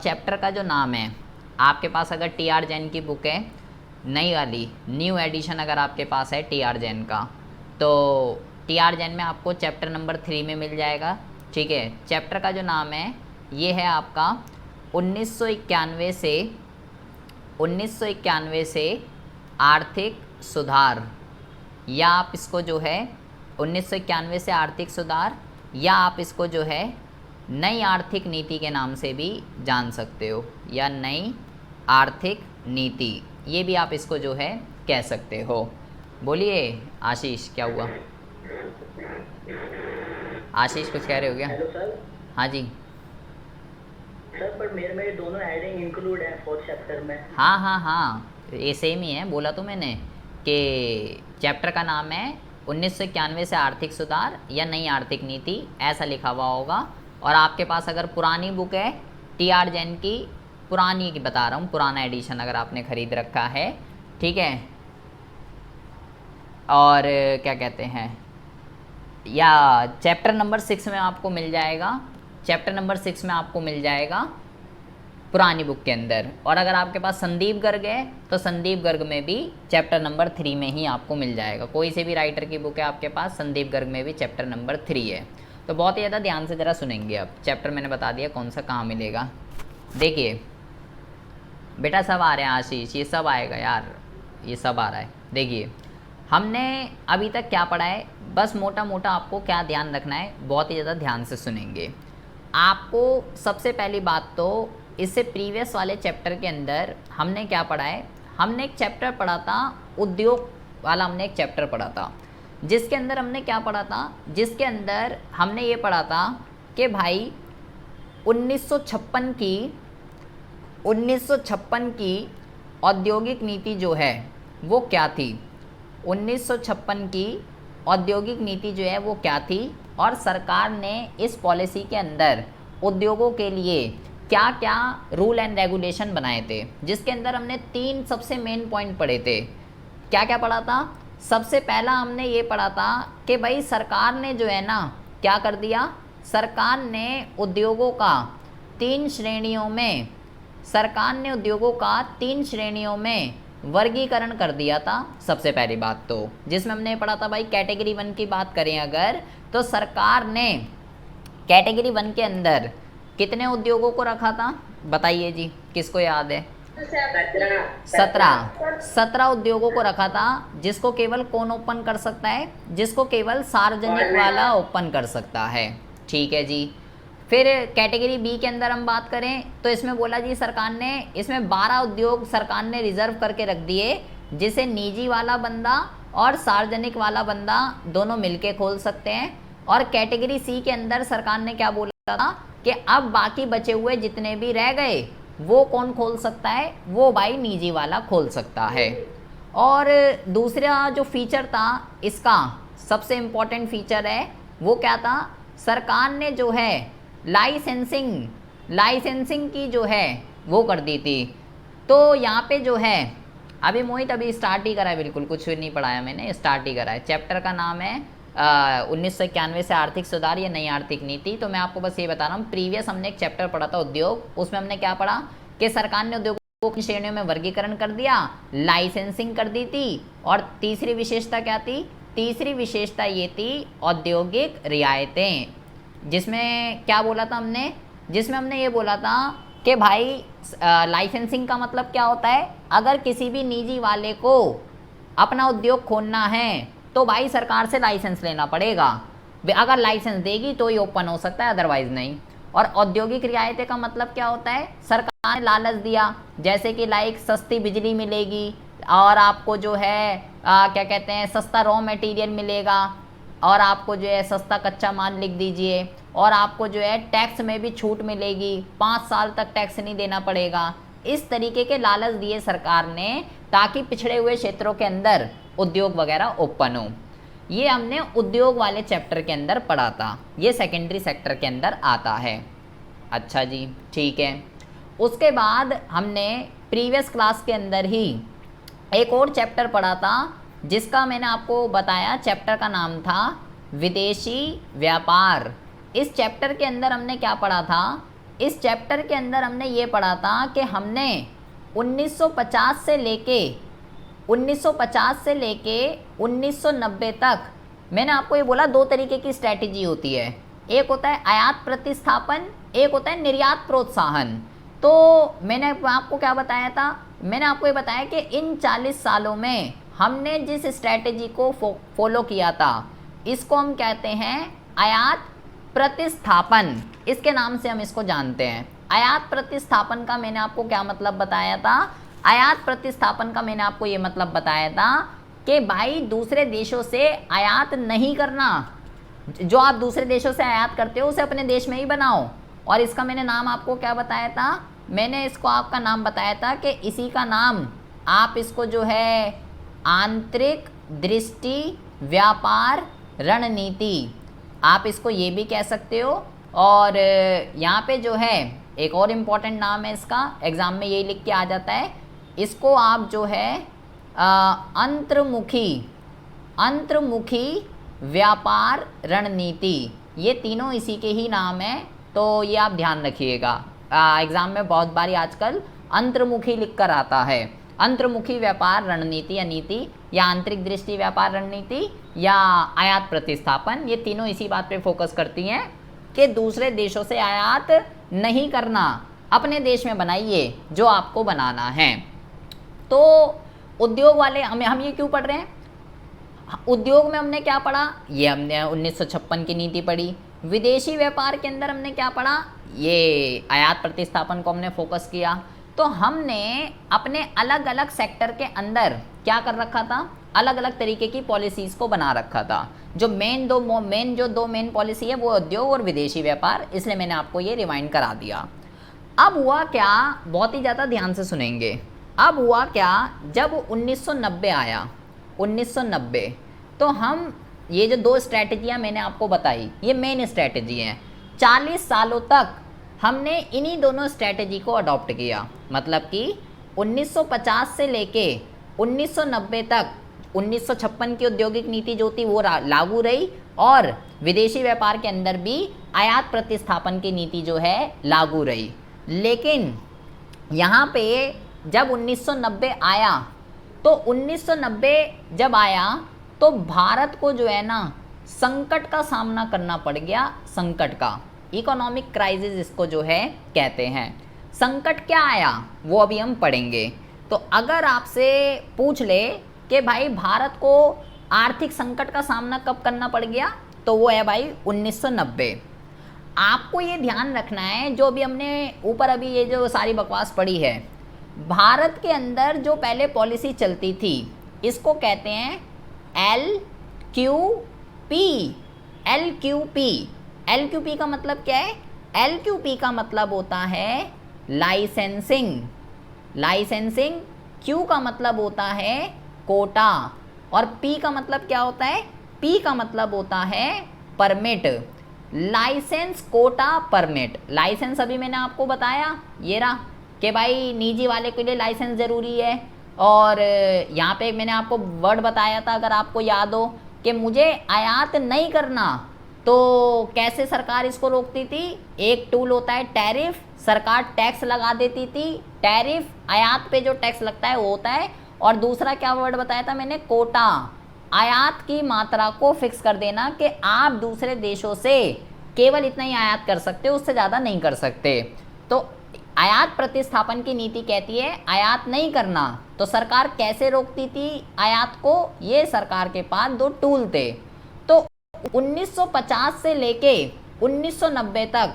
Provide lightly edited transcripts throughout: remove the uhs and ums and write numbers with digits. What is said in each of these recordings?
Chapter का जो नाम है, आपके पास अगर टी आर जैन की बुक है, नई वाली न्यू एडिशन अगर आपके पास है टी आर जैन का, तो टी आर जैन में आपको चैप्टर नंबर 3 में मिल जाएगा। ठीक है, चैप्टर का जो नाम है ये है आपका 1991 से आर्थिक सुधार, या आप इसको जो है 1991 से आर्थिक सुधार, या आप इसको जो है नई आर्थिक नीति के नाम से भी जान सकते हो, या नई आर्थिक नीति, ये भी आप इसको जो है कह सकते हो। बोलिए आशीष, क्या हुआ? आशीष कुछ कह रहे हो क्या? Hello sir. हाँ जी सर पर मेरे में दोनों हेडिंग इंक्लूड है 4th चैप्टर में। हाँ हाँ हाँ, ये सेम ही है, बोला तो मैंने कि चैप्टर का नाम है 1991 से आर्थिक सुधार या नई आर्थिक नीति, ऐसा लिखा हुआ होगा। और आपके पास अगर पुरानी बुक है टी आर जैन की, पुरानी की बता रहा हूँ, पुराना एडिशन अगर आपने ख़रीद रखा है, ठीक है, और क्या कहते हैं, या चैप्टर नंबर 6 में आपको मिल जाएगा, चैप्टर नंबर 6 में आपको मिल जाएगा पुरानी बुक के अंदर। और अगर आपके पास संदीप गर्ग है तो संदीप गर्ग में भी चैप्टर नंबर 3 में ही आपको मिल जाएगा। कोई से भी राइटर की बुक है आपके पास, संदीप गर्ग में भी चैप्टर नंबर 3 है। तो बहुत ही ज़्यादा ध्यान से ज़रा सुनेंगे। अब चैप्टर मैंने बता दिया कौन सा कहाँ मिलेगा। देखिए बेटा सब आ रहे हैं आशीष, ये सब आएगा यार, ये सब आ रहा है। देखिए हमने अभी तक क्या पढ़ा है, बस मोटा मोटा आपको क्या ध्यान रखना है, बहुत ही ज़्यादा ध्यान से सुनेंगे। आपको सबसे पहली बात तो इससे प्रीवियस वाले चैप्टर के अंदर हमने क्या पढ़ा है, हमने एक चैप्टर पढ़ा था उद्योग वाला, हमने एक चैप्टर पढ़ा था जिसके अंदर हमने क्या पढ़ा था, जिसके अंदर हमने ये पढ़ा था कि भाई 1956 की औद्योगिक नीति जो है वो क्या थी, 1956 की औद्योगिक नीति जो है वो क्या थी, और सरकार ने इस पॉलिसी के अंदर उद्योगों के लिए क्या क्या रूल एंड रेगुलेशन बनाए थे, जिसके अंदर हमने 3 सबसे मेन पॉइंट पढ़े थे। क्या क्या पढ़ा था? सबसे पहला हमने ये पढ़ा था कि भाई सरकार ने जो है ना क्या कर दिया, सरकार ने उद्योगों का 3 श्रेणियों में, सरकार ने उद्योगों का 3 श्रेणियों में वर्गीकरण कर दिया था। सबसे पहली बात तो जिसमें हमने पढ़ा था भाई कैटेगरी 1 की बात करें अगर, तो सरकार ने कैटेगरी 1 के अंदर कितने उद्योगों को रखा था, बताइए जी, किसको याद है? 17 उद्योगों को रखा था, जिसको केवल कौन ओपन कर सकता है, जिसको केवल सार्वजनिक वाला ओपन कर सकता है। ठीक है जी। फिर कैटेगरी बी के अंदर हम बात करें तो इसमें बोला जी सरकार ने, इसमें 12 उद्योग सरकार ने रिजर्व करके रख दिए, जिसे निजी वाला बंदा और सार्वजनिक वाला बंदा दोनों मिलके खोल सकते हैं। और कैटेगरी सी के अंदर सरकार ने क्या बोला था कि अब बाकी बचे हुए जितने भी रह गए वो कौन खोल सकता है, वो भाई निजी वाला खोल सकता है। और दूसरा जो फीचर था इसका, सबसे इम्पोर्टेंट फीचर है वो क्या था, सरकार ने जो है लाइसेंसिंग की जो है वो कर दी थी। तो यहाँ पे जो है अभी मोहित अभी स्टार्ट ही करा है, बिल्कुल कुछ भी नहीं पढ़ाया मैंने, स्टार्ट ही करा है। चैप्टर का नाम है 1991 से आर्थिक सुधार या नई आर्थिक नीति। तो मैं आपको बस ये बता रहा हूँ, प्रीवियस हमने एक चैप्टर पढ़ा था उद्योग, उसमें हमने क्या पढ़ा कि सरकार ने उद्योगों की श्रेणियों में वर्गीकरण कर दिया, लाइसेंसिंग कर दी थी, और तीसरी विशेषता क्या थी, तीसरी विशेषता ये थी औद्योगिक रियायतें। जिसमें क्या बोला था हमने, जिसमें हमने ये बोला था कि भाई लाइसेंसिंग का मतलब क्या होता है, अगर किसी भी निजी वाले को अपना उद्योग खोलना है तो भाई सरकार से लाइसेंस लेना पड़ेगा, अगर लाइसेंस देगी तो ही ओपन हो सकता है, अदरवाइज नहीं। और औद्योगिक रियायतें का मतलब क्या होता है, सरकार ने लालच दिया, जैसे कि लाइक सस्ती बिजली मिलेगी, और आपको जो है क्या कहते हैं सस्ता रॉ मटेरियल मिलेगा, और आपको जो है सस्ता कच्चा माल लिख दीजिए, और आपको जो है टैक्स में भी छूट मिलेगी, 5 साल तक टैक्स नहीं देना पड़ेगा। इस तरीके के लालच दिए सरकार ने ताकि पिछड़े हुए क्षेत्रों के अंदर उद्योग वगैरह ओपन हो। ये हमने उद्योग वाले चैप्टर के अंदर पढ़ा था, ये सेकेंडरी सेक्टर के अंदर आता है। अच्छा जी, ठीक है। उसके बाद हमने प्रीवियस क्लास के अंदर ही एक और चैप्टर पढ़ा था, जिसका मैंने आपको बताया, चैप्टर का नाम था विदेशी व्यापार। इस चैप्टर के अंदर हमने क्या पढ़ा था इस चैप्टर के अंदर हमने ये पढ़ा था कि हमने 1950 से लेके 1990 तक मैंने आपको ये बोला 2 तरीके की स्ट्रैटेजी होती है। एक होता है आयात प्रतिस्थापन, एक होता है निर्यात प्रोत्साहन। तो मैंने आपको क्या बताया था, मैंने आपको ये बताया कि इन 40 सालों में हमने जिस स्ट्रैटेजी को फॉलो किया था इसको हम कहते हैं आयात प्रतिस्थापन। इसके नाम से हम इसको जानते हैं। आयात प्रतिस्थापन का मैंने आपको क्या मतलब बताया था, आयात प्रतिस्थापन का मैंने आपको ये मतलब बताया था कि भाई दूसरे देशों से आयात नहीं करना, जो आप दूसरे देशों से आयात करते हो उसे अपने देश में ही बनाओ। और इसका मैंने नाम आपको क्या बताया था, मैंने इसको आपका नाम बताया था कि इसी का नाम आप इसको जो है आंतरिक दृष्टि व्यापार रणनीति, आप इसको ये भी कह सकते हो। और यहाँ पे जो है एक और इम्पॉर्टेंट नाम है इसका, एग्ज़ाम में यही लिख के आ जाता है, इसको आप जो है अंतर्मुखी व्यापार रणनीति, ये तीनों इसी के ही नाम है। तो ये आप ध्यान रखिएगा, एग्ज़ाम में बहुत बारी आजकल अंतर्मुखी लिख कर आता है। अंतर्मुखी व्यापार रणनीति या नीति, या आंतरिक दृष्टि व्यापार रणनीति, या आयात प्रतिस्थापन, ये तीनों इसी बात पे फोकस करती हैं कि दूसरे देशों से आयात नहीं करना, अपने देश में बनाइए जो आपको बनाना है। तो उद्योग वाले हम ये क्यों पढ़ रहे हैं, उद्योग में हमने क्या पढ़ा, ये हमने 1956 की नीति पढ़ी। विदेशी व्यापार के अंदर हमने क्या पढ़ा, ये आयात प्रतिस्थापन को हमने फोकस किया। तो हमने अपने अलग अलग सेक्टर के अंदर क्या कर रखा था, अलग अलग तरीके की पॉलिसीज़ को बना रखा था। जो दो मेन पॉलिसी है वो उद्योग और विदेशी व्यापार, इसलिए मैंने आपको ये रिमाइंड करा दिया। अब हुआ क्या, बहुत ही ज़्यादा ध्यान से सुनेंगे। अब हुआ क्या, जब 1990 आया, 1990, तो हम ये जो 2 स्ट्रैटेजियाँ मैंने आपको बताई ये मेन स्ट्रैटेजी हैं। 40 सालों तक हमने इन्हीं दोनों स्ट्रैटेजी को अडॉप्ट किया। मतलब कि 1950 से लेके 1990 तक 1956 की औद्योगिक नीति जो थी वो लागू रही, और विदेशी व्यापार के अंदर भी आयात प्रतिस्थापन की नीति जो है लागू रही। लेकिन यहाँ पे जब 1990 आया, तो 1990 जब आया तो भारत को जो है ना संकट का सामना करना पड़ गया। संकट का, इकोनॉमिक क्राइसिस इसको जो है कहते हैं। संकट क्या आया वो अभी हम पढ़ेंगे। तो अगर आपसे पूछ ले कि भाई भारत को आर्थिक संकट का सामना कब करना पड़ गया, तो वो है भाई 1990। आपको ये ध्यान रखना है, जो भी हमने ऊपर अभी ये जो सारी बकवास पढ़ी है, भारत के अंदर जो पहले पॉलिसी चलती थी इसको कहते हैं LQP। LQP का मतलब क्या है, LQP का मतलब होता है लाइसेंसिंग। Q का मतलब होता है कोटा, और P का मतलब क्या होता है, P का मतलब होता है permit. Licence, quota, permit. Licence अभी मैंने आपको बताया ये रहा कि भाई निजी वाले के लिए लाइसेंस ज़रूरी है। और यहाँ पे मैंने आपको वर्ड बताया था, अगर आपको याद हो, कि मुझे आयात नहीं करना, तो कैसे सरकार इसको रोकती थी। एक टूल होता है टैरिफ, सरकार टैक्स लगा देती थी। टैरिफ, आयात पे जो टैक्स लगता है वो होता है। और दूसरा क्या वर्ड बताया था मैंने, कोटा, आयात की मात्रा को फिक्स कर देना कि आप दूसरे देशों से केवल इतना ही आयात कर सकते हो, उससे ज़्यादा नहीं कर सकते। तो आयात प्रतिस्थापन की नीति कहती है आयात नहीं करना। तो सरकार कैसे रोकती थी आयात को, ये सरकार के पास 2 टूल थे। तो 1950 से लेके 1990 तक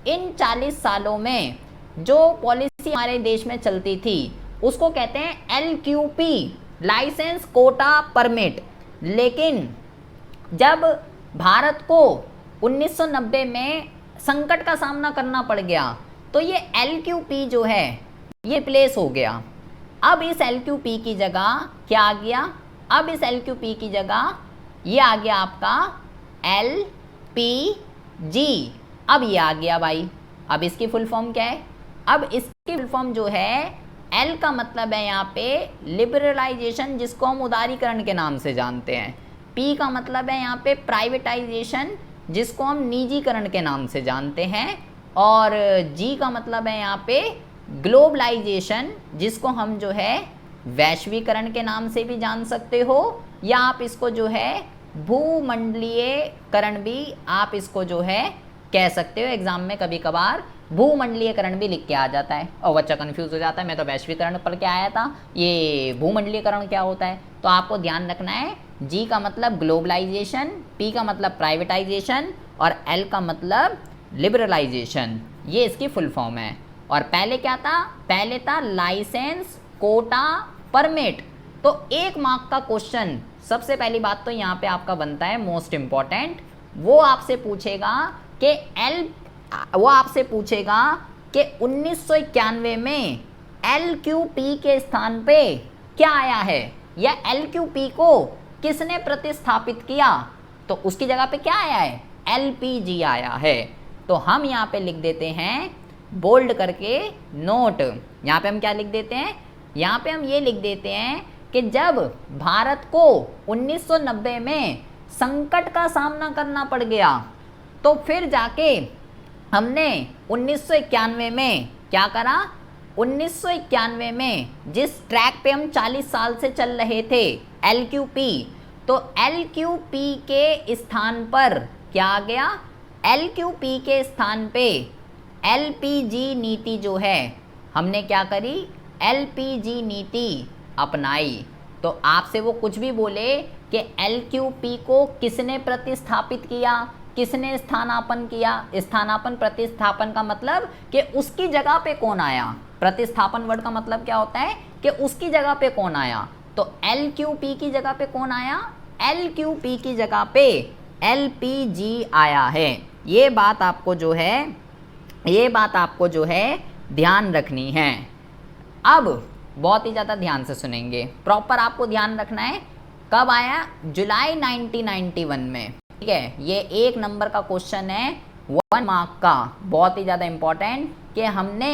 इन 40 सालों में जो पॉलिसी हमारे देश में चलती थी उसको कहते हैं LQP, लाइसेंस, कोटा, परमिट। लेकिन जब भारत को 1990 में संकट का सामना करना पड़ गया, तो ये LQP जो है ये रिप्लेस हो गया। अब इस LQP की जगह क्या आ गया, अब इस LQP की जगह ये आ गया आपका LPG। अब ये आ गया भाई। अब इसकी फुल फॉर्म क्या है, अब इसकी फुल फॉर्म जो है, L का मतलब है यहाँ पे लिबरलाइजेशन, जिसको हम उदारीकरण के नाम से जानते हैं। P का मतलब है यहाँ पे प्राइवेटाइजेशन, जिसको हम निजीकरण के नाम से जानते हैं। और जी का मतलब है यहाँ पे ग्लोबलाइजेशन, जिसको हम जो है वैश्वीकरण के नाम से भी जान सकते हो, या आप इसको जो है भूमंडलीयकरण भी आप इसको जो है कह सकते हो। एग्जाम में कभी कभार भूमंडलीयकरण भी लिख के आ जाता है और बच्चा कंफ्यूज हो जाता है, मैं तो वैश्वीकरण पढ़ के आया था, ये भूमंडलीयकरण क्या होता है। तो आपको ध्यान रखना है, जी का मतलब ग्लोबलाइजेशन, पी का मतलब प्राइवेटाइजेशन और एल का मतलब लिबरलाइजेशन, ये इसकी फुल फॉर्म है। और पहले क्या था, पहले था लाइसेंस, कोटा, परमिट। तो 1 मार्क का क्वेश्चन, सबसे पहली बात तो यहाँ पे आपका बनता है मोस्ट इम्पॉर्टेंट, वो आपसे पूछेगा कि वो आपसे पूछेगा कि 1991 में LQP के स्थान पे क्या आया है, या LQP को किसने प्रतिस्थापित किया। तो उसकी जगह पे क्या आया है, LPG आया है। तो हम यहाँ पे लिख देते हैं बोल्ड करके नोट, यहाँ पे हम क्या लिख देते हैं, यहाँ पे हम ये लिख देते हैं कि जब भारत को 1990 में संकट का सामना करना पड़ गया, तो फिर जाके हमने 1991 में क्या करा, 1991 में जिस ट्रैक पे हम 40 साल से चल रहे थे LQP, तो LQP के स्थान पर क्या आ गया, LQP के स्थान पे LPG नीति जो है हमने क्या करी, LPG नीति अपनाई। तो आपसे वो कुछ भी बोले कि LQP को किसने प्रतिस्थापित किया, किसने स्थानापन्न किया, स्थानापन्न प्रतिस्थापन का मतलब कि उसकी जगह पे कौन आया, प्रतिस्थापन वर्ड का मतलब क्या होता है कि उसकी जगह पे कौन आया। तो LQP की जगह पे कौन आया, LQP की जगह पे LPG आया है। ये बात आपको जो है ध्यान रखनी है। अब बहुत ही ज़्यादा ध्यान से सुनेंगे, प्रॉपर आपको ध्यान रखना है। कब आया, जुलाई 1991 में, ठीक है। ये 1 नंबर का क्वेश्चन है, 1 मार्क का, बहुत ही ज़्यादा इम्पोर्टेंट, कि हमने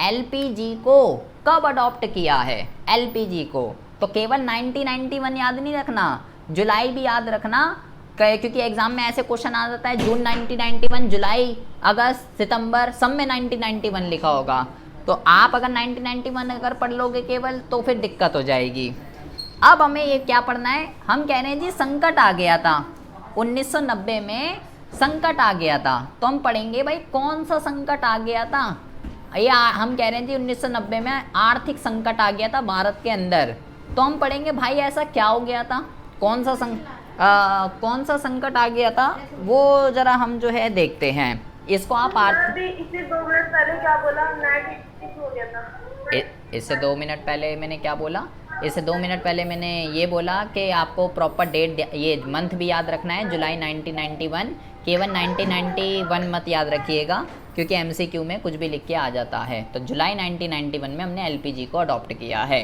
LPG को कब अडॉप्ट किया है, LPG को। तो केवल 1991 याद नहीं रखना, जुलाई भी याद रखना, क्योंकि एग्जाम में ऐसे क्वेश्चन आ जाता है जून 1991, जुलाई, अगस्त, सितंबर, सब में 1991 लिखा होगा। तो आप अगर 1991 अगर पढ़ लोगे केवल, तो फिर दिक्कत हो जाएगी। अब हमें ये क्या पढ़ना है, हम कह रहे हैं जी संकट आ गया था 1990 में, संकट आ गया था। तो हम पढ़ेंगे भाई कौन सा संकट आ गया था। ये हम कह रहे हैं जी 1990 में आर्थिक संकट आ गया था भारत के अंदर। तो हम पढ़ेंगे भाई ऐसा क्या हो गया था, कौन सा संकट आ गया था, वो जरा हम जो है देखते हैं। इसको आप इससे 2 मिनट पहले क्या बोला, नेट हो गया था। इससे 2 मिनट पहले मैंने क्या बोला, इससे 2 मिनट पहले मैंने ये बोला कि आपको प्रॉपर डेट, ये मंथ भी याद रखना है, जुलाई 1991, केवल 1991 मत याद रखिएगा, क्योंकि MCQ में कुछ भी लिख के आ जाता है। तो जुलाई 1991 में हमने LPG को अडॉप्ट किया है।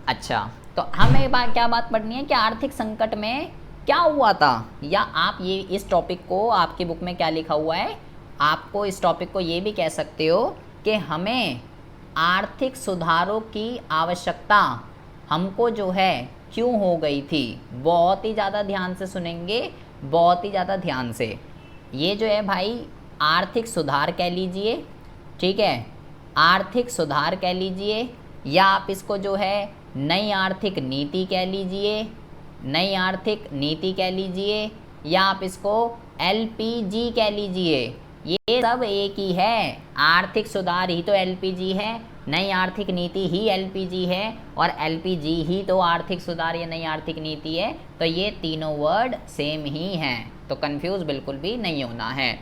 अच्छा, तो हमें क्या बात पढ़नी है कि आर्थिक संकट में क्या हुआ था, या आप ये इस टॉपिक को, आपकी बुक में क्या लिखा हुआ है, आपको इस टॉपिक को ये भी कह सकते हो कि हमें आर्थिक सुधारों की आवश्यकता हमको जो है क्यों हो गई थी। बहुत ही ज़्यादा ध्यान से सुनेंगे, बहुत ही ज़्यादा ध्यान से। ये जो है भाई आर्थिक सुधार कह लीजिए, ठीक है, आर्थिक सुधार कह लीजिए, या आप इसको जो है नई आर्थिक नीति कह लीजिए, नई आर्थिक नीति कह लीजिए, या आप इसको LPG कह लीजिए, ये सब एक ही है। आर्थिक सुधार ही तो LPG है, नई आर्थिक नीति ही LPG है, और LPG ही तो आर्थिक सुधार या नई आर्थिक नीति है। तो ये तीनों वर्ड सेम ही हैं, तो कंफ्यूज बिल्कुल भी नहीं होना है।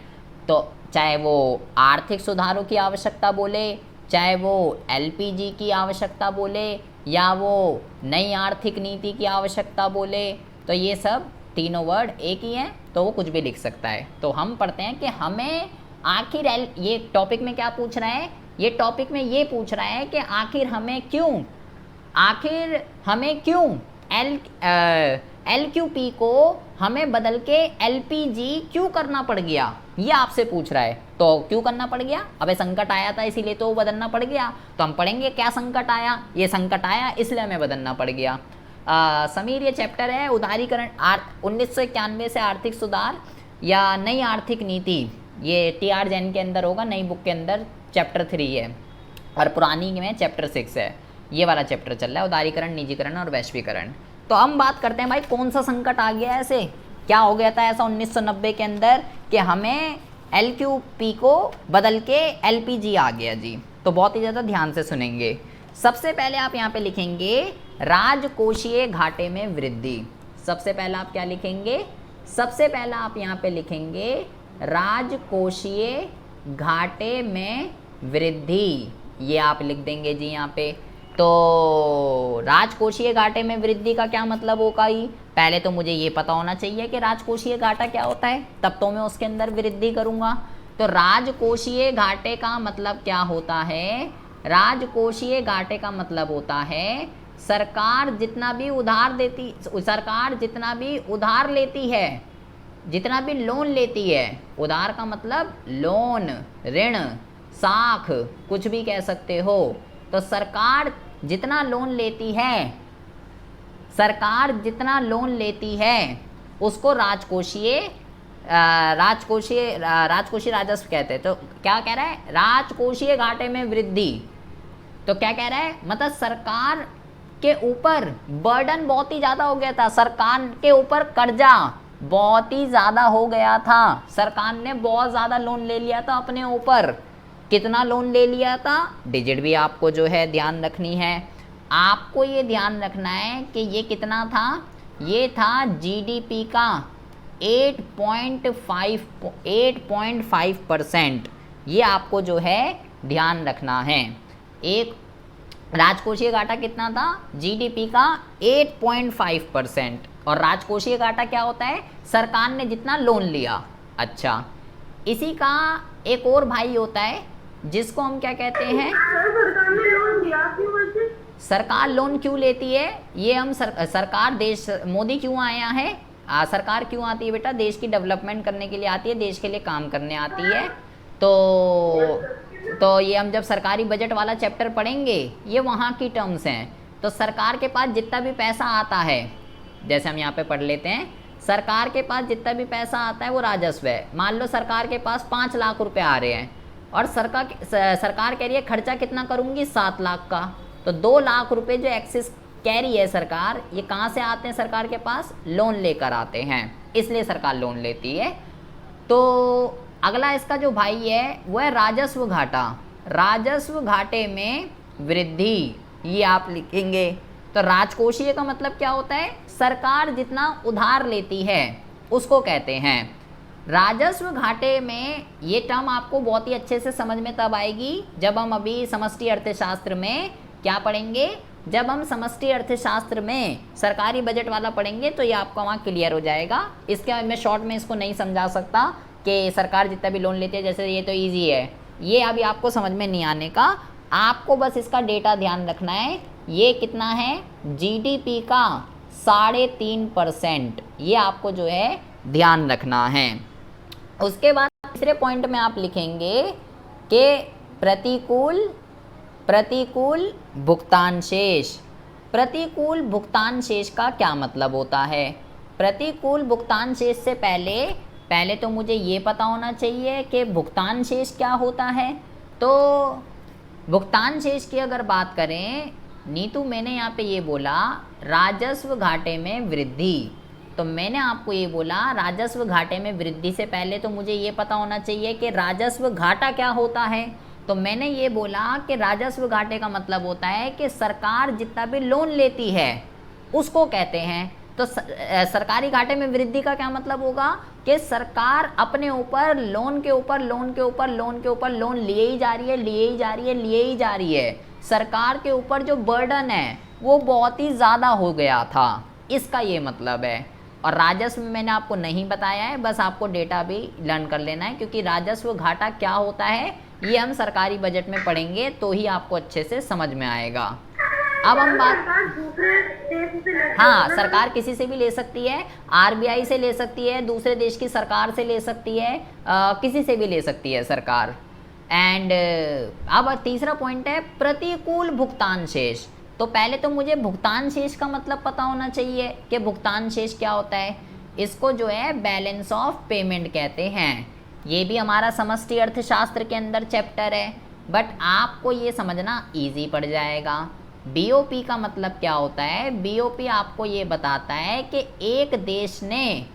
तो चाहे वो आर्थिक सुधारों की आवश्यकता बोले, चाहे वो LPG की आवश्यकता बोले, या वो नई आर्थिक नीति की आवश्यकता बोले, तो ये सब तीनों वर्ड एक ही हैं, तो वो कुछ भी लिख सकता है। तो हम पढ़ते हैं कि हमें आखिर ये टॉपिक में क्या पूछ रहा है, ये टॉपिक में ये पूछ रहा है कि आखिर हमें क्यों LQP को हमें बदल के LPG क्यों करना पड़ गया, ये आपसे पूछ रहा है। तो क्यों करना पड़ गया, अबे संकट आया था इसीलिए तो बदलना पड़ गया। तो हम पढ़ेंगे क्या संकट आया, ये संकट आया इसलिए हमें बदलना पड़ गया। समीर, ये चैप्टर है उदारीकरण 1991 से आर्थिक सुधार या नई आर्थिक नीति, ये TR जैन के अंदर होगा, नई बुक के अंदर चैप्टर 3 है और पुरानी में चैप्टर 6 है। ये वाला चैप्टर चल रहा है, उदारीकरण, निजीकरण और वैश्वीकरण। तो हम बात करते हैं भाई कौन सा संकट आ गया ऐसे, क्या हो गया था ऐसा 1990 के अंदर कि हमें LQP को बदल के LPG आ गया जी। तो बहुत ही ज़्यादा ध्यान से सुनेंगे। सबसे पहले आप यहाँ पे लिखेंगे राजकोषीय घाटे में वृद्धि। सबसे पहला आप क्या लिखेंगे, सबसे पहला आप यहाँ पे लिखेंगे राजकोषीय घाटे में वृद्धि। ये आप लिख देंगे जी यहाँ पे। तो राजकोषीय घाटे में वृद्धि का क्या मतलब होगा ही, पहले तो मुझे ये पता होना चाहिए कि राजकोषीय घाटा क्या होता है, तब तो मैं उसके अंदर वृद्धि करूँगा। तो राजकोषीय घाटे का मतलब क्या होता है, राजकोषीय घाटे का मतलब होता है सरकार जितना भी उधार लेती है, जितना भी लोन लेती है, उधार का मतलब लोन, ऋण, साख, कुछ भी कह सकते हो। तो सरकार जितना लोन लेती है उसको राजकोषीय राजस्व कहते हैं। तो क्या कह रहा है, राजकोषीय घाटे में वृद्धि। तो क्या कह रहा है, मतलब सरकार के ऊपर बर्डन बहुत ही ज़्यादा हो गया था, सरकार के ऊपर कर्जा बहुत ही ज़्यादा हो गया था, सरकार ने बहुत ज़्यादा लोन ले लिया था अपने ऊपर। कितना लोन ले लिया था, डिजिट भी आपको जो है ध्यान रखनी है। आपको ये ध्यान रखना है कि ये कितना था, ये था जीडीपी का 8.5%। ये आपको जो है ध्यान रखना है। एक राजकोषीय घाटा कितना था, जीडीपी का 8.5%। और राजकोषीय घाटा क्या होता है, सरकार ने जितना लोन लिया। अच्छा, इसी का एक और भाई होता है जिसको हम क्या कहते हैं, सरकार ने लोन दिया क्यों वैसे? सरकार लोन क्यों लेती है, ये हम सरकार देश, मोदी क्यों आया है, सरकार क्यों आती है बेटा, देश की डेवलपमेंट करने के लिए आती है, देश के लिए काम करने आती है। तो ये हम जब सरकारी बजट वाला चैप्टर पढ़ेंगे, ये वहाँ की टर्म्स हैं। तो सरकार के पास जितना भी पैसा आता है, जैसे हम यहाँ पे पढ़ लेते हैं, सरकार के पास जितना भी पैसा आता है वो राजस्व है। मान लो सरकार के पास 5 लाख रुपए आ रहे हैं और सरकार कह रही है खर्चा कितना करूँगी, 7 लाख का। तो 2 लाख रुपए जो एक्सेस कह रही है सरकार, ये कहाँ से आते हैं, सरकार के पास लोन लेकर आते हैं, इसलिए सरकार लोन लेती है। तो अगला इसका जो भाई है वो है राजस्व घाटा। राजस्व घाटे में वृद्धि, ये आप लिखेंगे। तो राजकोषीय का मतलब क्या होता है, सरकार जितना उधार लेती है उसको कहते हैं। राजस्व घाटे में ये टर्म आपको बहुत ही अच्छे से समझ में तब आएगी जब हम अभी समष्टि अर्थशास्त्र में क्या पढ़ेंगे, जब हम समष्टि अर्थशास्त्र में सरकारी बजट वाला पढ़ेंगे तो ये आपका वहाँ क्लियर हो जाएगा। इसके मैं शॉर्ट में इसको नहीं समझा सकता कि सरकार जितना भी लोन लेती है, जैसे ये तो ईजी है, ये अभी आपको समझ में नहीं आने का। आपको बस इसका डेटा ध्यान रखना है, ये कितना है, जीडीपी का 3.5%, ये आपको जो है ध्यान रखना है। उसके बाद तीसरे पॉइंट में आप लिखेंगे कि प्रतिकूल भुगतान शेष। प्रतिकूल भुगतान शेष का क्या मतलब होता है, प्रतिकूल भुगतान शेष से पहले तो मुझे ये पता होना चाहिए कि भुगतान शेष क्या होता है। तो भुगतान शेष की अगर बात करें नीतू, मैंने यहाँ पे ये बोला राजस्व घाटे में वृद्धि, तो मैंने आपको ये बोला राजस्व घाटे में वृद्धि से पहले तो मुझे ये पता होना चाहिए कि राजस्व घाटा क्या होता है। तो मैंने ये बोला कि राजस्व घाटे का मतलब होता है कि सरकार जितना भी लोन लेती है उसको कहते हैं। तो सरकारी घाटे में वृद्धि का क्या मतलब होगा कि सरकार अपने ऊपर लोन के ऊपर लोन लिए ही जा रही है। सरकार के ऊपर जो बर्डन है वो बहुत ही ज़्यादा हो गया था, इसका ये मतलब है। और राजस्व में मैंने आपको नहीं बताया है, बस आपको डेटा भी लर्न कर लेना है, क्योंकि राजस्व घाटा क्या होता है ये हम सरकारी बजट में पढ़ेंगे तो ही आपको अच्छे से समझ में आएगा। अब हम बात, हाँ, सरकार किसी से भी ले सकती है, आरबीआई से ले सकती है, दूसरे देश की सरकार से ले सकती है, किसी से भी ले सकती है सरकार। एंड अब तीसरा पॉइंट है प्रतिकूल भुगतान शेष। तो पहले तो मुझे भुगतान शेष का मतलब पता होना चाहिए कि भुगतान शेष क्या होता है। इसको जो है बैलेंस ऑफ पेमेंट कहते हैं। ये भी हमारा समष्टि अर्थशास्त्र के अंदर चैप्टर है, बट आपको ये समझना इजी पड़ जाएगा। बीओपी का मतलब क्या होता है? बीओपी आपको ये बताता है कि एक देश ने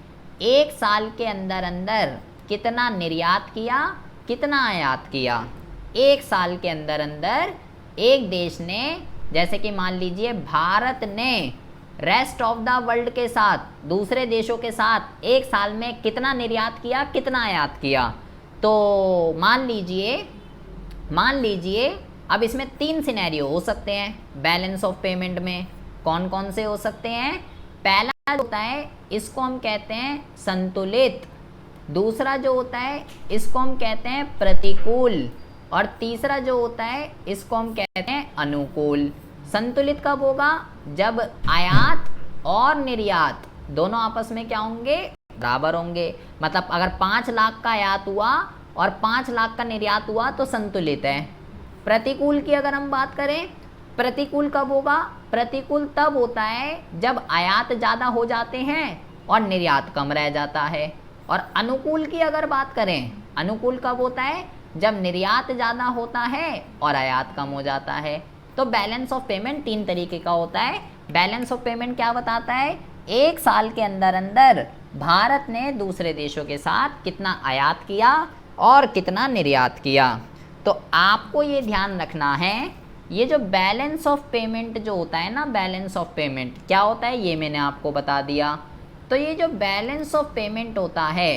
एक साल के अंदर अंदर कितना निर्यात किया, कितना आयात किया। एक साल के अंदर अंदर एक देश ने, जैसे कि मान लीजिए भारत ने रेस्ट ऑफ द वर्ल्ड के साथ, दूसरे देशों के साथ एक साल में कितना निर्यात किया, कितना आयात किया। तो मान लीजिए अब इसमें 3 सिनेरियो हो सकते हैं बैलेंस ऑफ पेमेंट में। कौन कौन से हो सकते हैं? पहला होता है इसको हम कहते हैं संतुलित, दूसरा जो होता है इसको हम कहते हैं प्रतिकूल, और तीसरा जो होता है इसको हम कहते हैं अनुकूल। संतुलित कब होगा? जब आयात और निर्यात दोनों आपस में क्या होंगे? बराबर होंगे। मतलब अगर 5 लाख का आयात हुआ और 5 लाख का निर्यात हुआ तो संतुलित है। प्रतिकूल की अगर हम बात करें, प्रतिकूल कब होगा? प्रतिकूल तब होता है जब आयात ज़्यादा हो जाते हैं और निर्यात कम रह जाता है। और अनुकूल की अगर बात करें, अनुकूल कब होता है? जब निर्यात ज़्यादा होता है और आयात कम हो जाता है। तो बैलेंस ऑफ पेमेंट 3 तरीके का होता है। बैलेंस ऑफ पेमेंट क्या बताता है? एक साल के अंदर अंदर भारत ने दूसरे देशों के साथ कितना आयात किया और कितना निर्यात किया। तो आपको ये ध्यान रखना है, ये जो बैलेंस ऑफ पेमेंट जो होता है ना, बैलेंस ऑफ पेमेंट क्या होता है ये मैंने आपको बता दिया। तो ये जो बैलेंस ऑफ पेमेंट होता है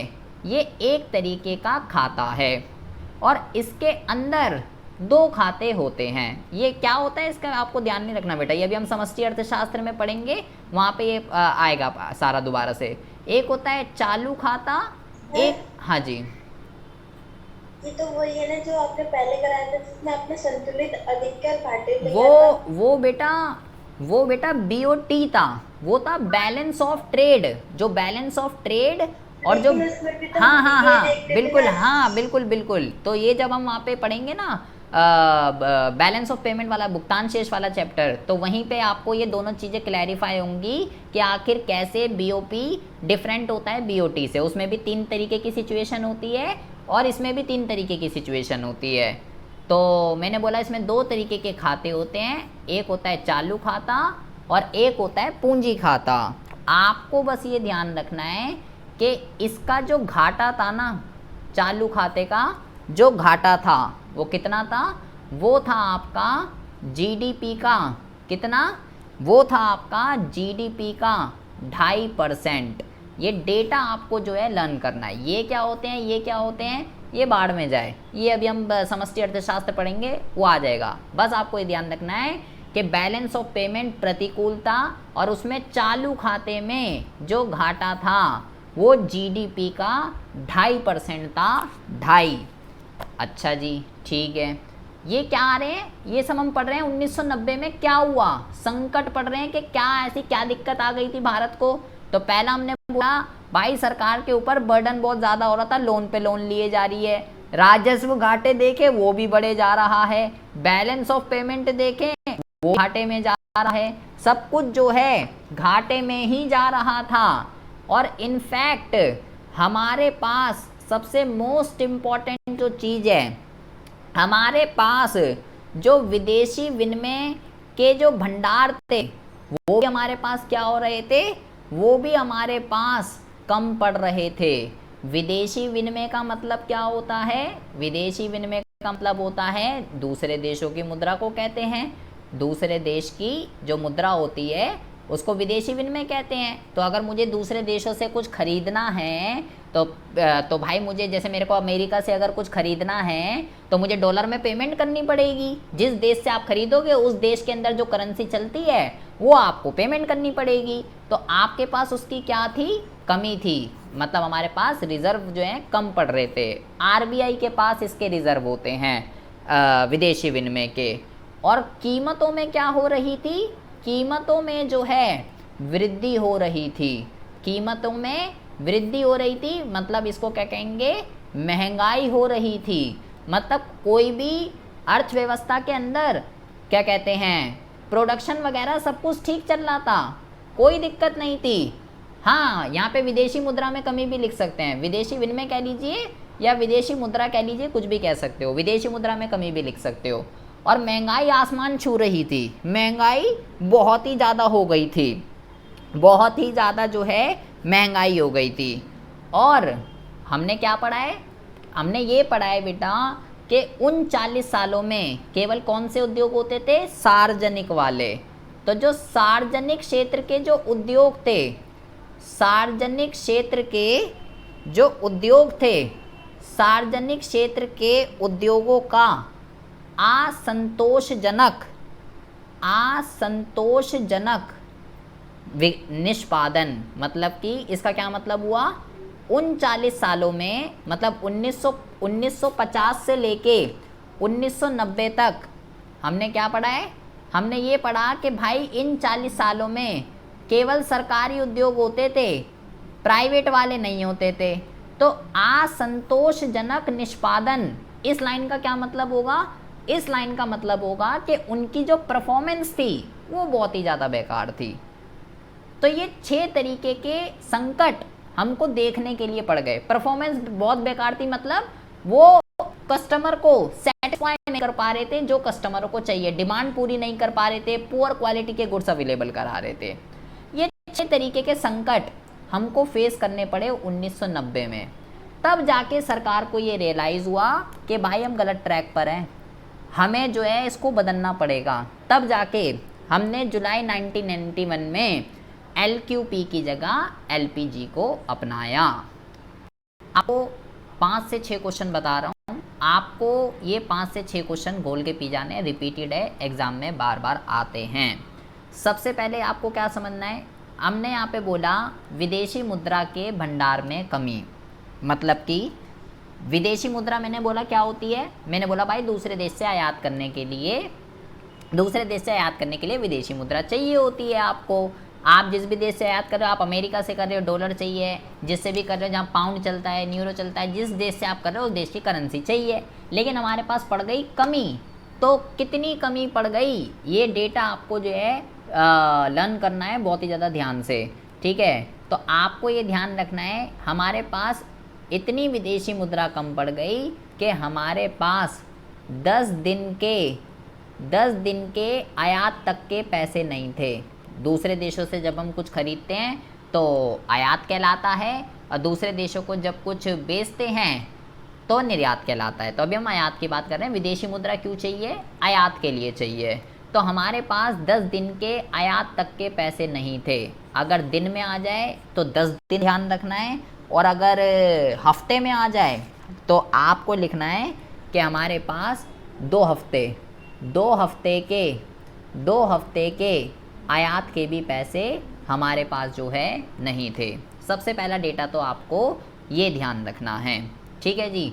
ये एक तरीके का खाता है और इसके अंदर 2 खाते होते हैं। ये क्या होता है इसका आपको ध्यान नहीं रखना बेटा, ये अभी हम समष्टि अर्थशास्त्र में पढ़ेंगे, वहाँ पे ये आएगा सारा दोबारा से। एक होता है चालू खाता, एक, हाँ जी, ये तो वही है ना जो आपने पहले कराया था जिसमें आपने संतुलित अधिक और घाटे लिया था। वो बेटा बीओटी था, वो था बैलेंस ऑफ ट्रेड। जो बैलेंस ऑफ ट्रेड और जो, उसमें भी तो हाँ ये देखते बिल्कुल, थे। हाँ बिल्कुल। तो ये जब हम वहाँ पे पढ़ेंगे ना बैलेंस ऑफ पेमेंट वाला, भुगतान शेष वाला चैप्टर, तो वहीं पे आपको ये दोनों चीज़ें क्लैरिफाई होंगी कि आखिर कैसे बीओपी डिफरेंट होता है बीओटी से। उसमें भी 3 तरीके की सिचुएशन होती है और इसमें भी 3 तरीके की सिचुएशन होती है। तो मैंने बोला इसमें 2 तरीके के खाते होते हैं, एक होता है चालू खाता और एक होता है पूंजी खाता। आपको बस ये ध्यान रखना है कि इसका जो घाटा था ना, चालू खाते का जो घाटा था वो कितना था? वो था आपका जीडीपी का, कितना? वो था आपका जीडीपी का 2.5%। ये डेटा आपको जो है लर्न करना है। ये क्या होते हैं, ये क्या होते हैं, ये बाढ़ में जाए, ये अभी हम समष्टि अर्थशास्त्र पढ़ेंगे वो आ जाएगा। बस आपको ये ध्यान रखना है कि बैलेंस ऑफ पेमेंट प्रतिकूलता और उसमें चालू खाते में जो घाटा था वो जीडीपी का 2.5% था, 2.5। अच्छा जी, ठीक है। ये क्या आ रहे हैं? ये सब हम पढ़ रहे हैं 1990 में क्या हुआ, संकट पढ़ रहे हैं कि क्या ऐसी क्या दिक्कत आ गई थी भारत को। तो पहला हमने बोला भाई सरकार के ऊपर बर्डन बहुत ज़्यादा हो रहा था, लोन पे लोन लिए जा रही है, राजस्व घाटे देखे वो भी बढ़े जा रहा है, बैलेंस ऑफ पेमेंट देखें वो घाटे में जा रहा है, सब कुछ जो है घाटे में ही जा रहा था। और इनफैक्ट हमारे पास सबसे मोस्ट इम्पॉर्टेंट जो चीज़ है, हमारे पास जो विदेशी विनिमय के जो भंडार थे वो भी हमारे पास क्या हो रहे थे, वो भी हमारे पास कम पड़ रहे थे। विदेशी विनिमय का मतलब क्या होता है? विदेशी विनिमय का मतलब होता है दूसरे देशों की मुद्रा को कहते हैं। दूसरे देश की जो मुद्रा होती है उसको विदेशी विनिमय कहते हैं। तो अगर मुझे दूसरे देशों से कुछ खरीदना है तो भाई मुझे, जैसे मेरे को अमेरिका से अगर कुछ खरीदना है तो मुझे डॉलर में पेमेंट करनी पड़ेगी। जिस देश से आप खरीदोगे उस देश के अंदर जो करेंसी चलती है वो आपको पेमेंट करनी पड़ेगी। तो आपके पास उसकी क्या थी? कमी थी। मतलब हमारे पास रिजर्व जो है कम पड़ रहे थे। आरबीआई के पास इसके रिजर्व होते हैं विदेशी विनिमय के। और कीमतों में क्या हो रही थी? कीमतों में जो है वृद्धि हो रही थी। कीमतों में वृद्धि हो रही थी, मतलब इसको क्या कहेंगे? महंगाई हो रही थी। मतलब कोई भी अर्थव्यवस्था के अंदर क्या कहते हैं, प्रोडक्शन वगैरह सब कुछ ठीक चल रहा था, कोई दिक्कत नहीं थी। हाँ, यहाँ पे विदेशी मुद्रा में कमी भी लिख सकते हैं, विदेशी विनिमय कह लीजिए या विदेशी मुद्रा कह लीजिए, कुछ भी कह सकते हो, विदेशी मुद्रा में कमी भी लिख सकते हो। और महंगाई आसमान छू रही थी, महंगाई बहुत ही ज़्यादा हो गई थी, बहुत ही ज़्यादा जो है महंगाई हो गई थी। और हमने क्या पढ़ा है, हमने ये पढ़ा है बेटा कि उन 40 सालों में केवल कौन से उद्योग होते थे, सार्वजनिक वाले। तो जो सार्वजनिक क्षेत्र के जो उद्योग थे, सार्वजनिक क्षेत्र के जो उद्योग थे, सार्वजनिक क्षेत्र के उद्योगों का असंतोषजनक निष्पादन, मतलब कि इसका क्या मतलब हुआ, उन 40 सालों में, मतलब 1950 से लेके 1990 तक हमने क्या पढ़ा है, हमने ये पढ़ा कि भाई इन 40 सालों में केवल सरकारी उद्योग होते थे, प्राइवेट वाले नहीं होते थे। तो असंतोषजनक निष्पादन, इस लाइन का क्या मतलब होगा, इस लाइन का मतलब होगा कि उनकी जो परफॉर्मेंस थी वो बहुत ही ज़्यादा बेकार थी। तो ये 6 तरीके के संकट हमको देखने के लिए पड़ गए। परफॉर्मेंस बहुत बेकार थी, मतलब वो कस्टमर को सेटिस्फाई नहीं कर पा रहे थे, जो कस्टमरों को चाहिए, डिमांड पूरी नहीं कर पा रहे थे, पुअर क्वालिटी के गुड्स अवेलेबल करा रहे थे। ये 6 तरीके के संकट हमको फेस करने पड़े 1990 में। तब जाके सरकार को ये रियलाइज़ हुआ कि भाई हम गलत ट्रैक पर हैं, हमें जो है इसको बदलना पड़ेगा। तब जाके हमने जुलाई 1991 में LQP की जगह LPG को अपनाया। आपको 5 से 6 क्वेश्चन बता रहा हूँ, आपको ये 5 से 6 क्वेश्चन गोल के पी जाने, रिपीटेड है, एग्ज़ाम में बार बार आते हैं। सबसे पहले आपको क्या समझना है, हमने यहाँ पे बोला विदेशी मुद्रा के भंडार में कमी, मतलब कि विदेशी मुद्रा मैंने बोला क्या होती है, मैंने बोला भाई दूसरे देश से आयात करने के लिए, विदेशी मुद्रा चाहिए होती है आपको। आप जिस भी देश से आयात कर रहे हो, आप अमेरिका से कर रहे हो डॉलर चाहिए, जिससे भी कर रहे हो, जहाँ पाउंड चलता है, यूरो चलता है, जिस देश से आप कर रहे हो उस देश की करेंसी चाहिए। लेकिन हमारे पास पड़ गई कमी। तो कितनी कमी पड़ गई, ये डेटा आपको जो है लर्न करना है बहुत ही ज़्यादा ध्यान से, ठीक है। तो आपको ये ध्यान रखना है, हमारे पास इतनी विदेशी मुद्रा कम पड़ गई कि हमारे पास 10 दिन के आयात तक के पैसे नहीं थे। दूसरे देशों से जब हम कुछ खरीदते हैं तो आयात कहलाता है, और दूसरे देशों को जब कुछ बेचते हैं तो निर्यात कहलाता है। तो अभी हम आयात की बात कर रहे हैं। विदेशी मुद्रा क्यों चाहिए, आयात के लिए चाहिए। तो हमारे पास 10 दिन के आयात तक के पैसे नहीं थे। अगर दिन में आ जाए तो 10 दिन ध्यान रखना है, और अगर हफ्ते में आ जाए तो आपको लिखना है कि हमारे पास 2 हफ्ते के आयात के भी पैसे हमारे पास जो है नहीं थे। सबसे पहला डेटा तो आपको ये ध्यान रखना है, ठीक है जी।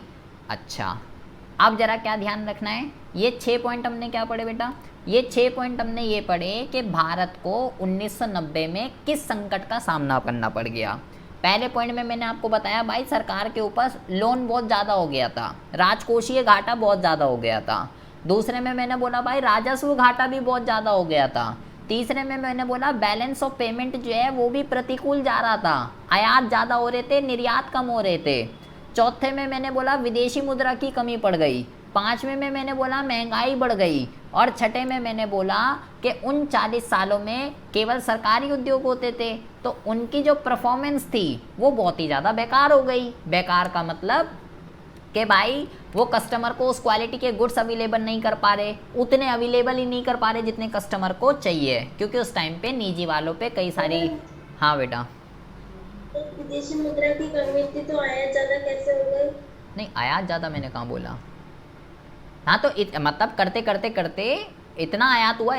अच्छा, अब ज़रा क्या ध्यान रखना है, ये 6 पॉइंट हमने क्या पढ़े बेटा, ये 6 पॉइंट हमने ये पढ़े कि भारत को 1990 में किस संकट का सामना करना पड़ गया। पहले पॉइंट में मैंने आपको बताया भाई सरकार के ऊपर लोन बहुत ज़्यादा हो गया था, राजकोषीय घाटा बहुत ज़्यादा हो गया था। दूसरे में मैंने बोला भाई राजस्व घाटा भी बहुत ज़्यादा हो गया था। तीसरे में मैंने बोला बैलेंस ऑफ पेमेंट जो है वो भी प्रतिकूल जा रहा था, आयात ज़्यादा हो रहे थे, निर्यात कम हो रहे थे। चौथे में मैंने बोला विदेशी मुद्रा की कमी पड़ गई। पाँचवें में मैंने बोला महंगाई बढ़ गई। और छठे में मैंने बोला कि उन 40 सालों में केवल सरकारी उद्योग होते थे, तो उनकी जो परफॉर्मेंस थी वो बहुत ही ज़्यादा बेकार हो गई। बेकार का मतलब कि भाई वो कस्टमर को उस क्वालिटी के गुड्स अवेलेबल नहीं कर पा रहे, उतने अवेलेबल ही नहीं कर पा रहे जितने कस्टमर को चाहिए, क्योंकि उस टाइम पे निजी वालों पे कई सारी। हाँ बेटा, तो विदेशी मुद्रा की कमी थी तो आयात ज्यादा कैसे हो गई? नहीं आयात ज़्यादा मैंने कहाँ बोला। हाँ तो मतलब करते करते करते इतना आयात हुआ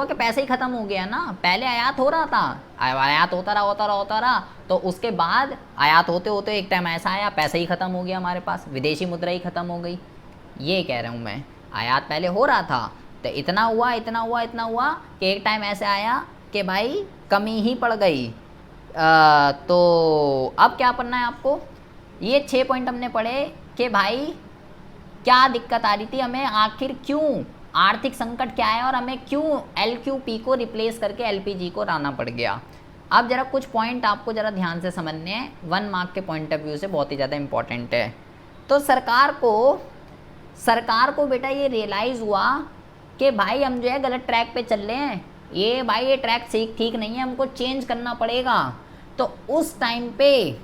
कि पैसे ही ख़त्म हो गया ना। पहले आयात हो रहा था, आयात होता रहा, तो उसके बाद आयात होते होते एक टाइम ऐसा आया पैसे ही ख़त्म हो गया, हमारे पास विदेशी मुद्रा ही ख़त्म हो गई। ये कह रहा हूँ मैं, आयात पहले हो रहा था तो इतना हुआ कि एक टाइम ऐसे आया कि भाई कमी ही पड़ गई। तो अब क्या पढ़ना है आपको, ये 6 पॉइंट हमने पढ़े कि भाई क्या दिक्कत आ रही थी हमें, आखिर क्यों आर्थिक संकट क्या है और हमें क्यों LQP को रिप्लेस करके LPG को लाना पड़ गया। अब ज़रा कुछ पॉइंट आपको ज़रा ध्यान से समझने हैं, 1 मार्क के पॉइंट ऑफ व्यू से बहुत ही ज़्यादा इंपॉर्टेंट है। तो सरकार को बेटा ये रियलाइज़ हुआ कि भाई हम जो है गलत ट्रैक पे चल रहे हैं, ये भाई ये ट्रैक ठीक नहीं है, हमको चेंज करना पड़ेगा। तो उस टाइम पे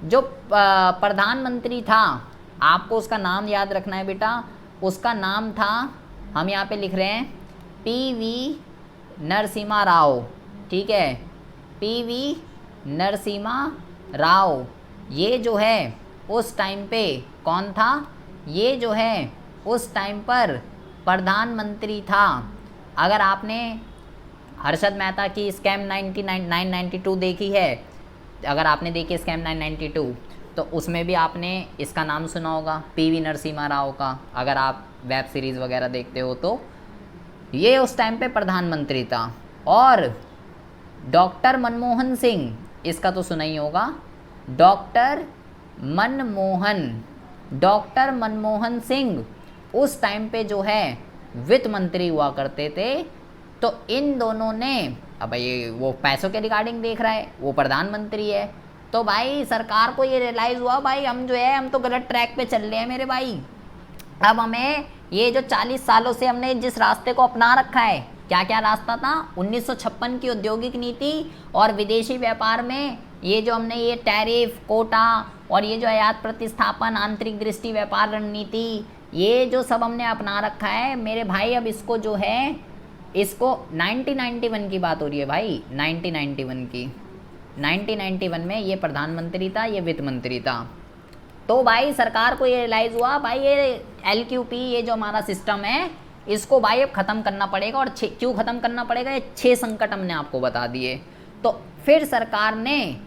जो प्रधानमंत्री था, आपको उसका नाम याद रखना है बेटा, उसका नाम था, हम यहाँ पे लिख रहे हैं पीवी नरसिम्हा राव, ठीक है, पीवी नरसिम्हा राव। ये जो है उस टाइम पे कौन था, ये जो है उस टाइम पर प्रधानमंत्री था। अगर आपने हर्षद मेहता की स्कैम 992 देखी है, अगर आपने देखी स्कैम 992, तो उसमें भी आपने इसका नाम सुना होगा, पीवी नरसिम्हा राव का, अगर आप वेब सीरीज़ वगैरह देखते हो तो। ये उस टाइम पे प्रधानमंत्री था। और डॉक्टर मनमोहन सिंह, इसका तो सुना ही होगा, डॉक्टर मनमोहन सिंह उस टाइम पे जो है वित्त मंत्री हुआ करते थे। तो इन दोनों ने, अब ये वो पैसों के रिगार्डिंग देख रहा है, वो प्रधानमंत्री है, तो भाई सरकार को ये रियलाइज़ हुआ भाई हम जो है हम तो गलत ट्रैक पे चल रहे हैं मेरे भाई। अब हमें ये जो 40 सालों से हमने जिस रास्ते को अपना रखा है, क्या क्या रास्ता था, 1956 की औद्योगिक नीति और विदेशी व्यापार में ये जो हमने ये टैरिफ, कोटा और ये जो आयात प्रतिस्थापन, आंतरिक दृष्टि व्यापार रणनीति, ये जो सब हमने अपना रखा है मेरे भाई। अब इसको जो है, इसको 1991 की बात हो रही है भाई, 1991 में ये प्रधानमंत्री था, ये वित्त मंत्री था। तो भाई सरकार को ये रियलाइज़ हुआ भाई ये LQP, ये जो हमारा सिस्टम है, इसको भाई अब ख़त्म करना पड़ेगा। और क्यों ख़त्म करना पड़ेगा, ये 6 संकट हमने आपको बता दिए। तो फिर सरकार ने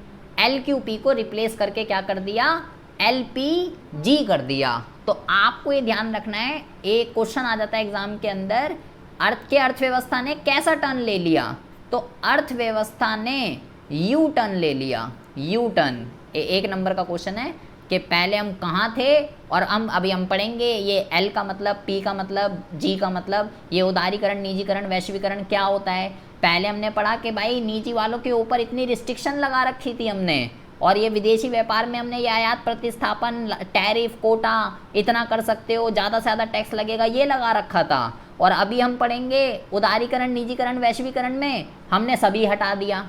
LQP को रिप्लेस करके क्या कर दिया, LPG कर दिया। तो आपको ये ध्यान रखना है, एक क्वेश्चन आ जाता है एग्जाम के अंदर, अर्थव्यवस्था ने कैसा टर्न ले लिया, तो अर्थव्यवस्था ने यू टर्न ले लिया। यू टर्न 1 नंबर का क्वेश्चन है कि पहले हम कहाँ थे और अभी हम पढ़ेंगे ये L का मतलब, P का मतलब, G का मतलब, ये उदारीकरण, निजीकरण, वैश्वीकरण क्या होता है। पहले हमने पढ़ा कि भाई निजी वालों के ऊपर इतनी रिस्ट्रिक्शन लगा रखी थी हमने, और ये विदेशी व्यापार में हमने ये आयात प्रतिस्थापन, टैरिफ, कोटा, इतना कर सकते हो, ज़्यादा से ज़्यादा टैक्स लगेगा, ये लगा रखा था। और अभी हम पढ़ेंगे उदारीकरण, निजीकरण, वैश्वीकरण में हमने सभी हटा दिया।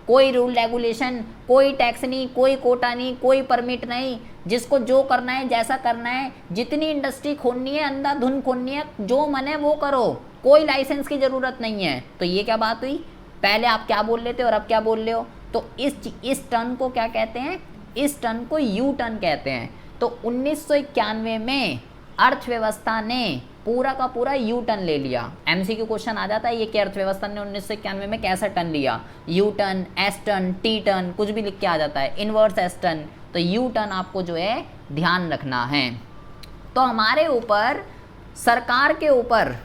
कोई रूल रेगुलेशन, कोई टैक्स नहीं, कोई कोटा नहीं, कोई परमिट नहीं, जिसको जो करना है, जैसा करना है, जितनी इंडस्ट्री खोलनी है, अंधाधुन खोलनी है, जो मन है वो करो, कोई लाइसेंस की ज़रूरत नहीं है। तो ये क्या बात हुई, पहले आप क्या बोल रहे थे और अब क्या बोल रहे हो। तो इस टर्न को क्या कहते हैं, इस टर्न को यू टर्न कहते हैं। तो 1991 में अर्थव्यवस्था ने पूरा का पूरा यू टर्न ले लिया। MCQ क्वेश्चन आ जाता है ये कि अर्थव्यवस्था ने 1991 में कैसा टर्न लिया, U turn, S turn, T turn, कुछ भी लिख के आ जाता है, इन्वर्स एस टर्न। तो यू टर्न आपको जो है ध्यान रखना है। तो हमारे ऊपर, सरकार के ऊपर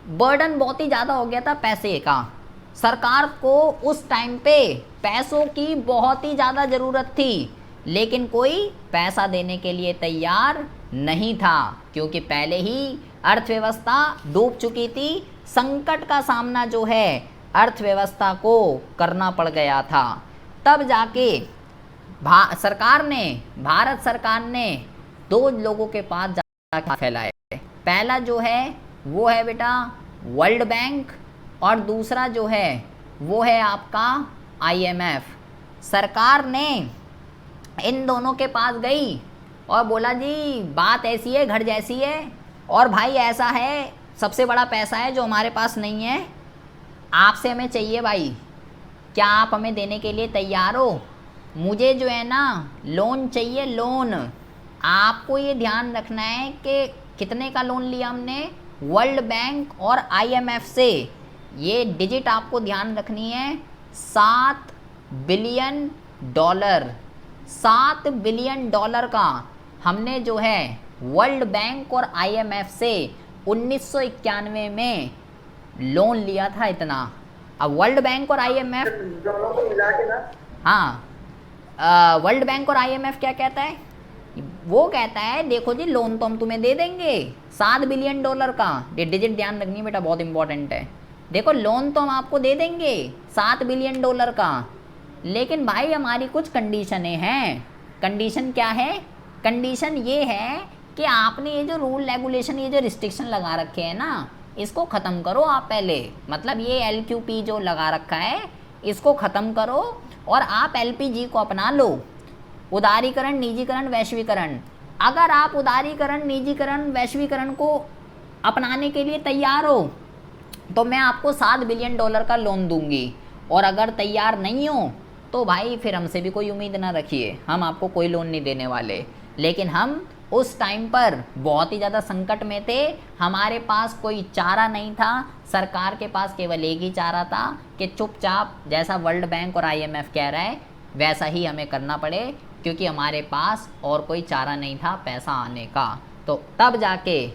बर्डन बहुत ही ज़्यादा हो गया था पैसे का। सरकार को उस टाइम पे पैसों की बहुत ही ज़्यादा ज़रूरत थी, लेकिन कोई पैसा देने के लिए तैयार नहीं था, क्योंकि पहले ही अर्थव्यवस्था डूब चुकी थी। संकट का सामना जो है अर्थव्यवस्था को करना पड़ गया था। तब जाके भारत सरकार ने 2 लोगों के पास जाकर फैलाए। पहला जो है वो है बेटा वर्ल्ड बैंक, और दूसरा जो है वो है आपका IMF। सरकार ने इन दोनों के पास गई और बोला जी बात ऐसी है, घर जैसी है, और भाई ऐसा है, सबसे बड़ा पैसा है जो हमारे पास नहीं है, आपसे हमें चाहिए भाई, क्या आप हमें देने के लिए तैयार हो। मुझे जो है ना लोन चाहिए, लोन। आपको ये ध्यान रखना है कि कितने का लोन लिया हमने, वर्ल्ड बैंक और IMF से। ये डिजिट आपको ध्यान रखनी है, $7 बिलियन, $7 बिलियन का हमने जो है वर्ल्ड बैंक और IMF से 1991 में लोन लिया था इतना। अब वर्ल्ड बैंक और IMF दोनों को मिला के ना, हाँ, वर्ल्ड बैंक और IMF क्या कहता है, वो कहता है देखो जी लोन तो हम तुम्हें दे देंगे $7 बिलियन का। ये डिजिट ध्यान रखनी बेटा, बहुत इंपॉर्टेंट है। देखो लोन तो हम आपको दे देंगे $7 बिलियन का, लेकिन भाई हमारी कुछ कंडीशनें हैं। कंडीशन क्या है कंडीशन ये है कि आपने ये जो रूल रेगुलेशन, ये जो रिस्ट्रिक्शन लगा रखे हैं ना, इसको ख़त्म करो आप पहले। मतलब ये LQP जो लगा रखा है इसको ख़त्म करो और आप LPG को अपना लो। उदारीकरण, निजीकरण, वैश्वीकरण। अगर आप उदारीकरण, निजीकरण, वैश्वीकरण को अपनाने के लिए तैयार हो तो मैं आपको $7 बिलियन का लोन दूंगी, और अगर तैयार नहीं हो तो भाई फिर हमसे भी कोई उम्मीद ना रखिए, हम आपको कोई लोन नहीं देने वाले। लेकिन हम उस टाइम पर बहुत ही ज़्यादा संकट में थे, हमारे पास कोई चारा नहीं था, सरकार के पास केवल एक ही चारा था कि चुपचाप जैसा वर्ल्ड बैंक और IMF कह रहा है वैसा ही हमें करना पड़े, क्योंकि हमारे पास और कोई चारा नहीं था पैसा आने का। तो तब जाके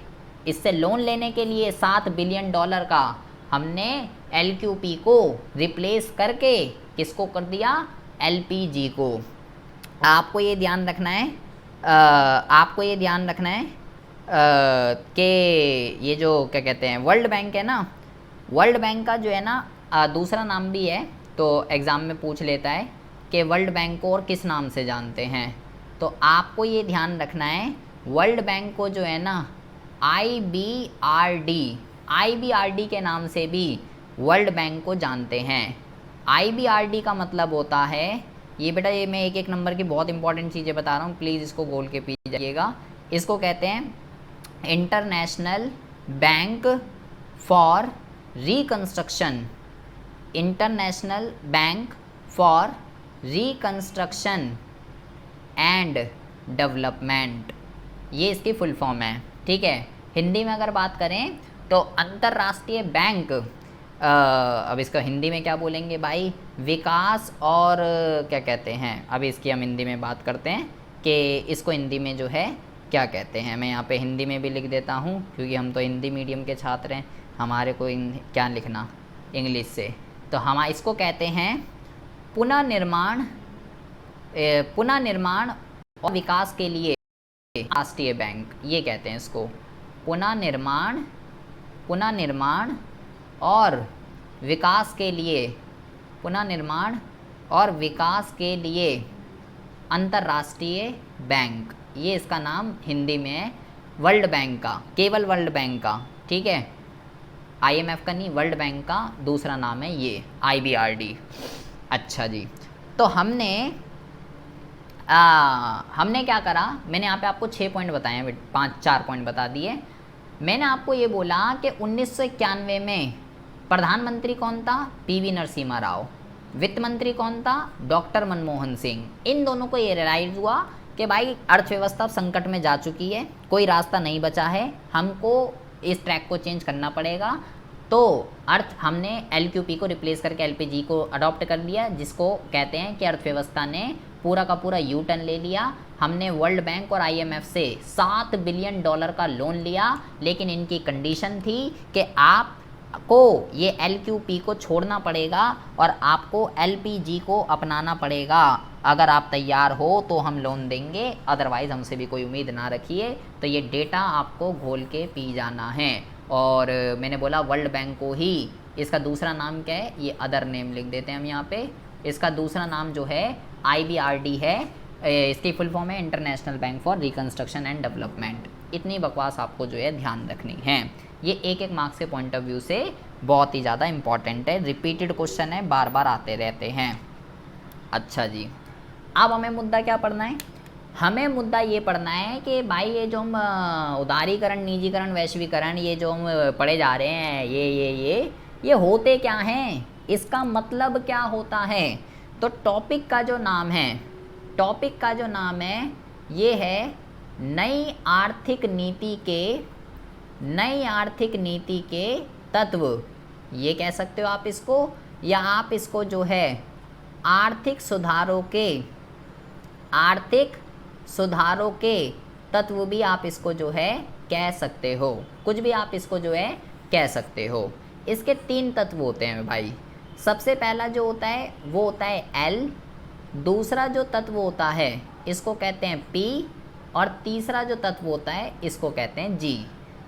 इससे लोन लेने के लिए $7 बिलियन का हमने LQP को रिप्लेस करके किसको कर दिया, LPG को। आपको ये ध्यान रखना है, आपको ये ध्यान रखना है कि ये जो क्या कहते हैं वर्ल्ड बैंक है ना, वर्ल्ड बैंक का जो है ना दूसरा नाम भी है, तो एग्ज़ाम में पूछ लेता है कि वर्ल्ड बैंक को और किस नाम से जानते हैं। तो आपको ये ध्यान रखना है वर्ल्ड बैंक को जो है ना IBRD के नाम से भी वर्ल्ड बैंक को जानते हैं। IBRD का मतलब होता है, ये बेटा ये मैं एक एक नंबर की बहुत इंपॉर्टेंट चीज़ें बता रहा हूँ, प्लीज़ इसको गोल के पी जाइएगा। इसको कहते हैं international bank for reconstruction, international bank for reconstruction and development, ये इसकी फुल फॉर्म है। ठीक है, हिंदी में अगर बात करें तो अंतर्राष्ट्रीय बैंक, अब इसका हिंदी में क्या बोलेंगे भाई, विकास और क्या कहते हैं, अभी इसकी हम हिंदी में बात करते हैं कि इसको हिंदी में जो है क्या कहते हैं। मैं यहाँ पे हिंदी में भी लिख देता हूँ क्योंकि हम तो हिंदी मीडियम के छात्र हैं, हमारे को क्या लिखना इंग्लिश से। तो हम इसको कहते हैं पुनर्निर्माण और विकास के लिए राष्ट्रीय बैंक, ये कहते हैं इसको पुनर्निर्माण और विकास के लिए, पुनर्निर्माण और विकास के लिए अंतर्राष्ट्रीय बैंक, ये इसका नाम हिंदी में है वर्ल्ड बैंक का, केवल वर्ल्ड बैंक का। ठीक है, IMF का नहीं, वर्ल्ड बैंक का दूसरा नाम है ये IBRD। अच्छा जी, तो हमने क्या करा, मैंने यहाँ पे आपको 6 पॉइंट बताए हैं, 4 पॉइंट बता दिए। मैंने आपको ये बोला कि 1991 में प्रधानमंत्री कौन था, PV नरसिम्हा राव, वित्त मंत्री कौन था, डॉक्टर मनमोहन सिंह। इन दोनों को ये रियलाइज़ हुआ कि भाई अर्थव्यवस्था संकट में जा चुकी है, कोई रास्ता नहीं बचा है, हमको इस ट्रैक को चेंज करना पड़ेगा। तो हमने LQP को रिप्लेस करके LPG को अडॉप्ट कर लिया, जिसको कहते हैं कि अर्थव्यवस्था ने पूरा का पूरा यू टर्न ले लिया। हमने वर्ल्ड बैंक और IMF से $7 बिलियन का लोन लिया, लेकिन इनकी कंडीशन थी कि आपको ये LQP को छोड़ना पड़ेगा और आपको LPG को अपनाना पड़ेगा। अगर आप तैयार हो तो हम लोन देंगे, अदरवाइज़ हमसे भी कोई उम्मीद ना रखिए। तो ये डेटा आपको घोल के पी जाना है। और मैंने बोला वर्ल्ड बैंक को ही, इसका दूसरा नाम क्या है, ये अदर नेम लिख देते हैं हम यहाँ पे। इसका दूसरा नाम जो है IBRD है, इसकी फुल फॉर्म है international bank for reconstruction and development. इतनी बकवास आपको जो है ध्यान रखनी है। ये एक एक मार्क्स के पॉइंट ऑफ व्यू से बहुत ही ज़्यादा इंपॉर्टेंट है, रिपीटेड क्वेश्चन है, बार बार आते रहते हैं। अच्छा जी, अब हमें मुद्दा क्या पढ़ना है, हमें मुद्दा ये पढ़ना है कि भाई ये जो हम उदारीकरण, निजीकरण, वैश्वीकरण, ये जो हम पढ़े जा रहे हैं, ये होते क्या हैं, इसका मतलब क्या होता है। तो टॉपिक का जो नाम है ये है नई आर्थिक नीति के तत्व, ये कह सकते हो आप इसको, या आप इसको जो है आर्थिक सुधारों के तत्व भी आप इसको जो है कह सकते हो, कुछ भी आप इसको जो है कह सकते हो। इसके 3 तत्व होते हैं भाई। सबसे पहला जो होता है वो होता है L, दूसरा जो तत्व होता है इसको कहते हैं P, और तीसरा जो तत्व होता है इसको कहते हैं G।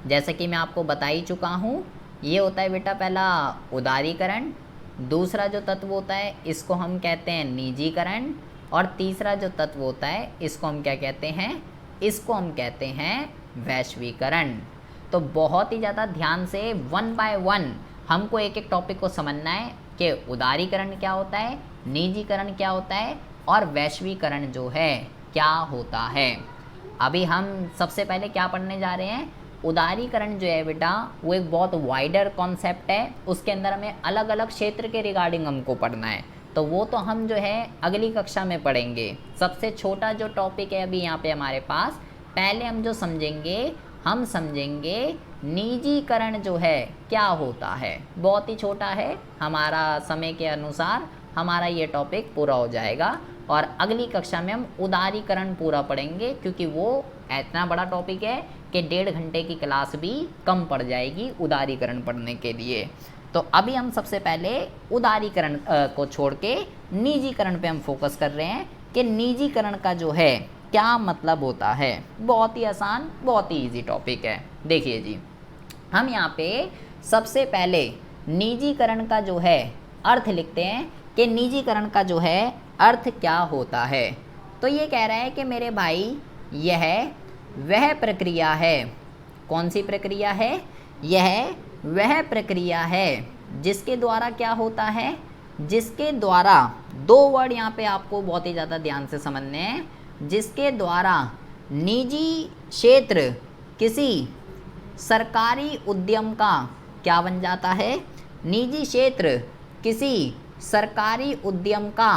जैसे कि मैं आपको बता ही चुका हूँ, ये होता है बेटा पहला उदारीकरण, दूसरा जो तत्व होता है इसको हम कहते हैं निजीकरण, और तीसरा जो तत्व होता है इसको हम क्या कहते हैं, इसको हम कहते हैं वैश्वीकरण। तो बहुत ही ज़्यादा ध्यान से 1 बाय 1 हमको एक एक टॉपिक को समझना है कि उदारीकरण क्या होता है, निजीकरण क्या होता है और वैश्वीकरण जो है क्या होता है। अभी हम सबसे पहले क्या पढ़ने जा रहे हैं, उदारीकरण जो है बेटा वो एक बहुत वाइडर कॉन्सेप्ट है, उसके अंदर हमें अलग अलग क्षेत्र के रिगार्डिंग हमको पढ़ना है, तो वो तो हम जो है अगली कक्षा में पढ़ेंगे। सबसे छोटा जो टॉपिक है अभी यहाँ पे हमारे पास, पहले हम जो समझेंगे, हम समझेंगे निजीकरण जो है क्या होता है। बहुत ही छोटा है, हमारा समय के अनुसार हमारा ये टॉपिक पूरा हो जाएगा और अगली कक्षा में हम उदारीकरण पूरा पढ़ेंगे, क्योंकि वो इतना बड़ा टॉपिक है कि 1.5 घंटे की क्लास भी कम पड़ जाएगी उदारीकरण पढ़ने के लिए। तो अभी हम सबसे पहले उदारीकरण को छोड़ के निजीकरण पे हम फोकस कर रहे हैं कि निजीकरण का जो है क्या मतलब होता है। बहुत ही आसान, बहुत ही इजी टॉपिक है। देखिए जी, हम यहाँ पे सबसे पहले निजीकरण का जो है अर्थ लिखते हैं कि निजीकरण का जो है अर्थ क्या होता है। तो ये कह रहा है कि मेरे भाई यह वह प्रक्रिया है, कौन सी प्रक्रिया है, यह वह प्रक्रिया है जिसके द्वारा क्या होता है, जिसके द्वारा, 2 वर्ड यहाँ पे आपको बहुत ही ज़्यादा ध्यान से समझने हैं, जिसके द्वारा निजी क्षेत्र किसी सरकारी उद्यम का क्या बन जाता है, निजी क्षेत्र किसी सरकारी उद्यम का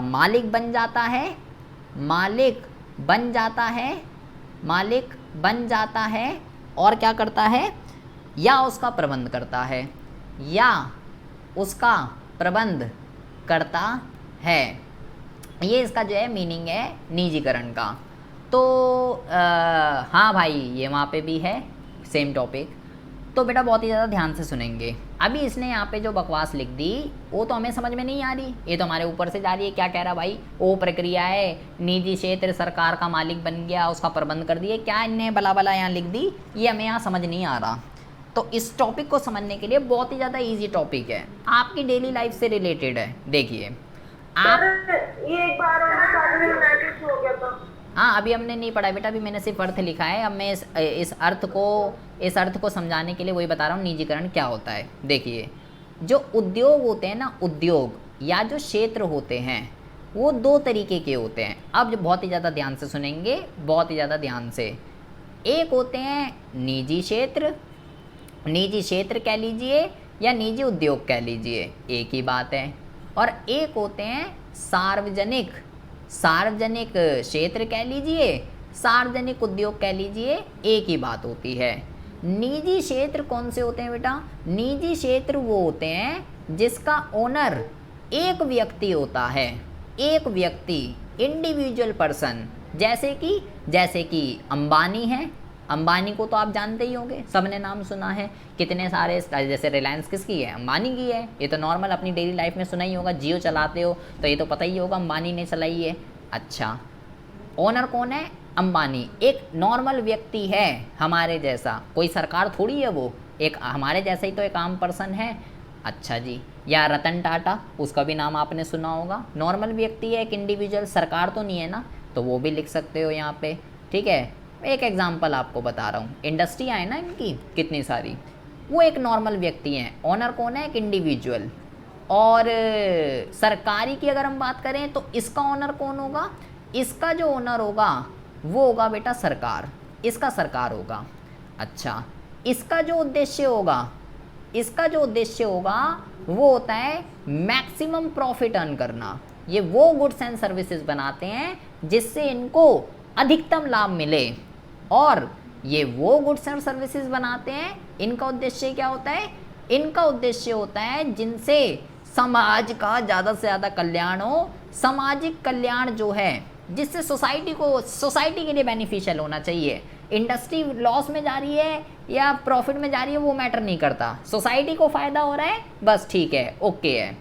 मालिक बन जाता है, मालिक बन जाता है, मालिक बन जाता है और क्या करता है, या उसका प्रबंध करता है, या उसका प्रबंध करता है। ये इसका जो है मीनिंग है निजीकरण का। तो हाँ भाई, ये वहाँ पे भी है सेम टॉपिक। तो बेटा बहुत ही ज़्यादा ध्यान से सुनेंगे। अभी इसने यहाँ पे जो बकवास लिख दी वो तो हमें समझ में नहीं आ रही, ये तो हमारे ऊपर से जा रही है। क्या कह रहा भाई, वो प्रक्रिया है, निजी क्षेत्र सरकार का मालिक बन गया, उसका प्रबंध कर दिए, क्या इनने भला भला यहाँ लिख दी, ये हमें यहाँ समझ नहीं आ रहा। तो इस टॉपिक को समझने के लिए बहुत ही ज़्यादा ईजी टॉपिक है, आपकी डेली लाइफ से रिलेटेड है। देखिए आप, ये एक बार हो गया था। हाँ अभी हमने नहीं पढ़ा बेटा, अभी मैंने सिर्फ अर्थ लिखा है। अब मैं इस अर्थ को समझाने के लिए वही बता रहा हूँ निजीकरण क्या होता है। देखिए, जो उद्योग होते हैं ना, उद्योग या जो क्षेत्र होते हैं वो 2 तरीके के होते हैं। अब जो बहुत ही ज़्यादा ध्यान से सुनेंगे, बहुत ही ज़्यादा ध्यान से। एक होते हैं निजी क्षेत्र, निजी क्षेत्र कह लीजिए या निजी उद्योग कह लीजिए, एक ही बात है। और एक होते हैं सार्वजनिक, सार्वजनिक क्षेत्र कह लीजिए, सार्वजनिक उद्योग कह लीजिए, एक ही बात होती है। निजी क्षेत्र कौन से होते हैं बेटा, निजी क्षेत्र वो होते हैं जिसका ओनर एक व्यक्ति होता है, एक व्यक्ति, इंडिविजुअल पर्सन। जैसे कि अंबानी है, अंबानी को तो आप जानते ही होंगे, सबने नाम सुना है। कितने सारे, जैसे रिलायंस किसकी है, अंबानी की है, ये तो नॉर्मल अपनी डेली लाइफ में सुना ही होगा। जियो चलाते हो तो ये तो पता ही होगा अंबानी ने चलाई है। अच्छा, ओनर कौन है, अंबानी एक नॉर्मल व्यक्ति है हमारे जैसा, कोई सरकार थोड़ी है वो, एक हमारे जैसा ही तो एक आम पर्सन है। अच्छा जी, या रतन टाटा, उसका भी नाम आपने सुना होगा, नॉर्मल व्यक्ति है, एक इंडिविजुअल, सरकार तो नहीं है ना, तो वो भी लिख सकते हो यहाँ पे। ठीक है, एक एग्जांपल आपको बता रहा हूँ, इंडस्ट्रियाँ हैं ना इनकी कितनी सारी, वो एक नॉर्मल व्यक्ति हैं, ओनर कौन है, एक इंडिविजुअल। और सरकारी की अगर हम बात करें तो इसका ओनर कौन होगा, इसका जो ओनर होगा वो होगा बेटा सरकार, इसका सरकार होगा। अच्छा, इसका जो उद्देश्य होगा, इसका जो उद्देश्य होगा वो होता है मैक्सिमम प्रॉफिट अर्न करना। ये वो गुड्स एंड सर्विसेज बनाते हैं जिससे इनको अधिकतम लाभ मिले, और ये वो गुड्स एंड सर्विसेज बनाते हैं, इनका उद्देश्य क्या होता है, इनका उद्देश्य होता है जिनसे समाज का ज़्यादा से ज़्यादा कल्याण हो। सामाजिक कल्याण जो है जिससे सोसाइटी के लिए बेनिफिशियल होना चाहिए। इंडस्ट्री लॉस में जा रही है या प्रॉफिट में जा रही है वो मैटर नहीं करता, सोसाइटी को फ़ायदा हो रहा है बस, ठीक है, ओके है।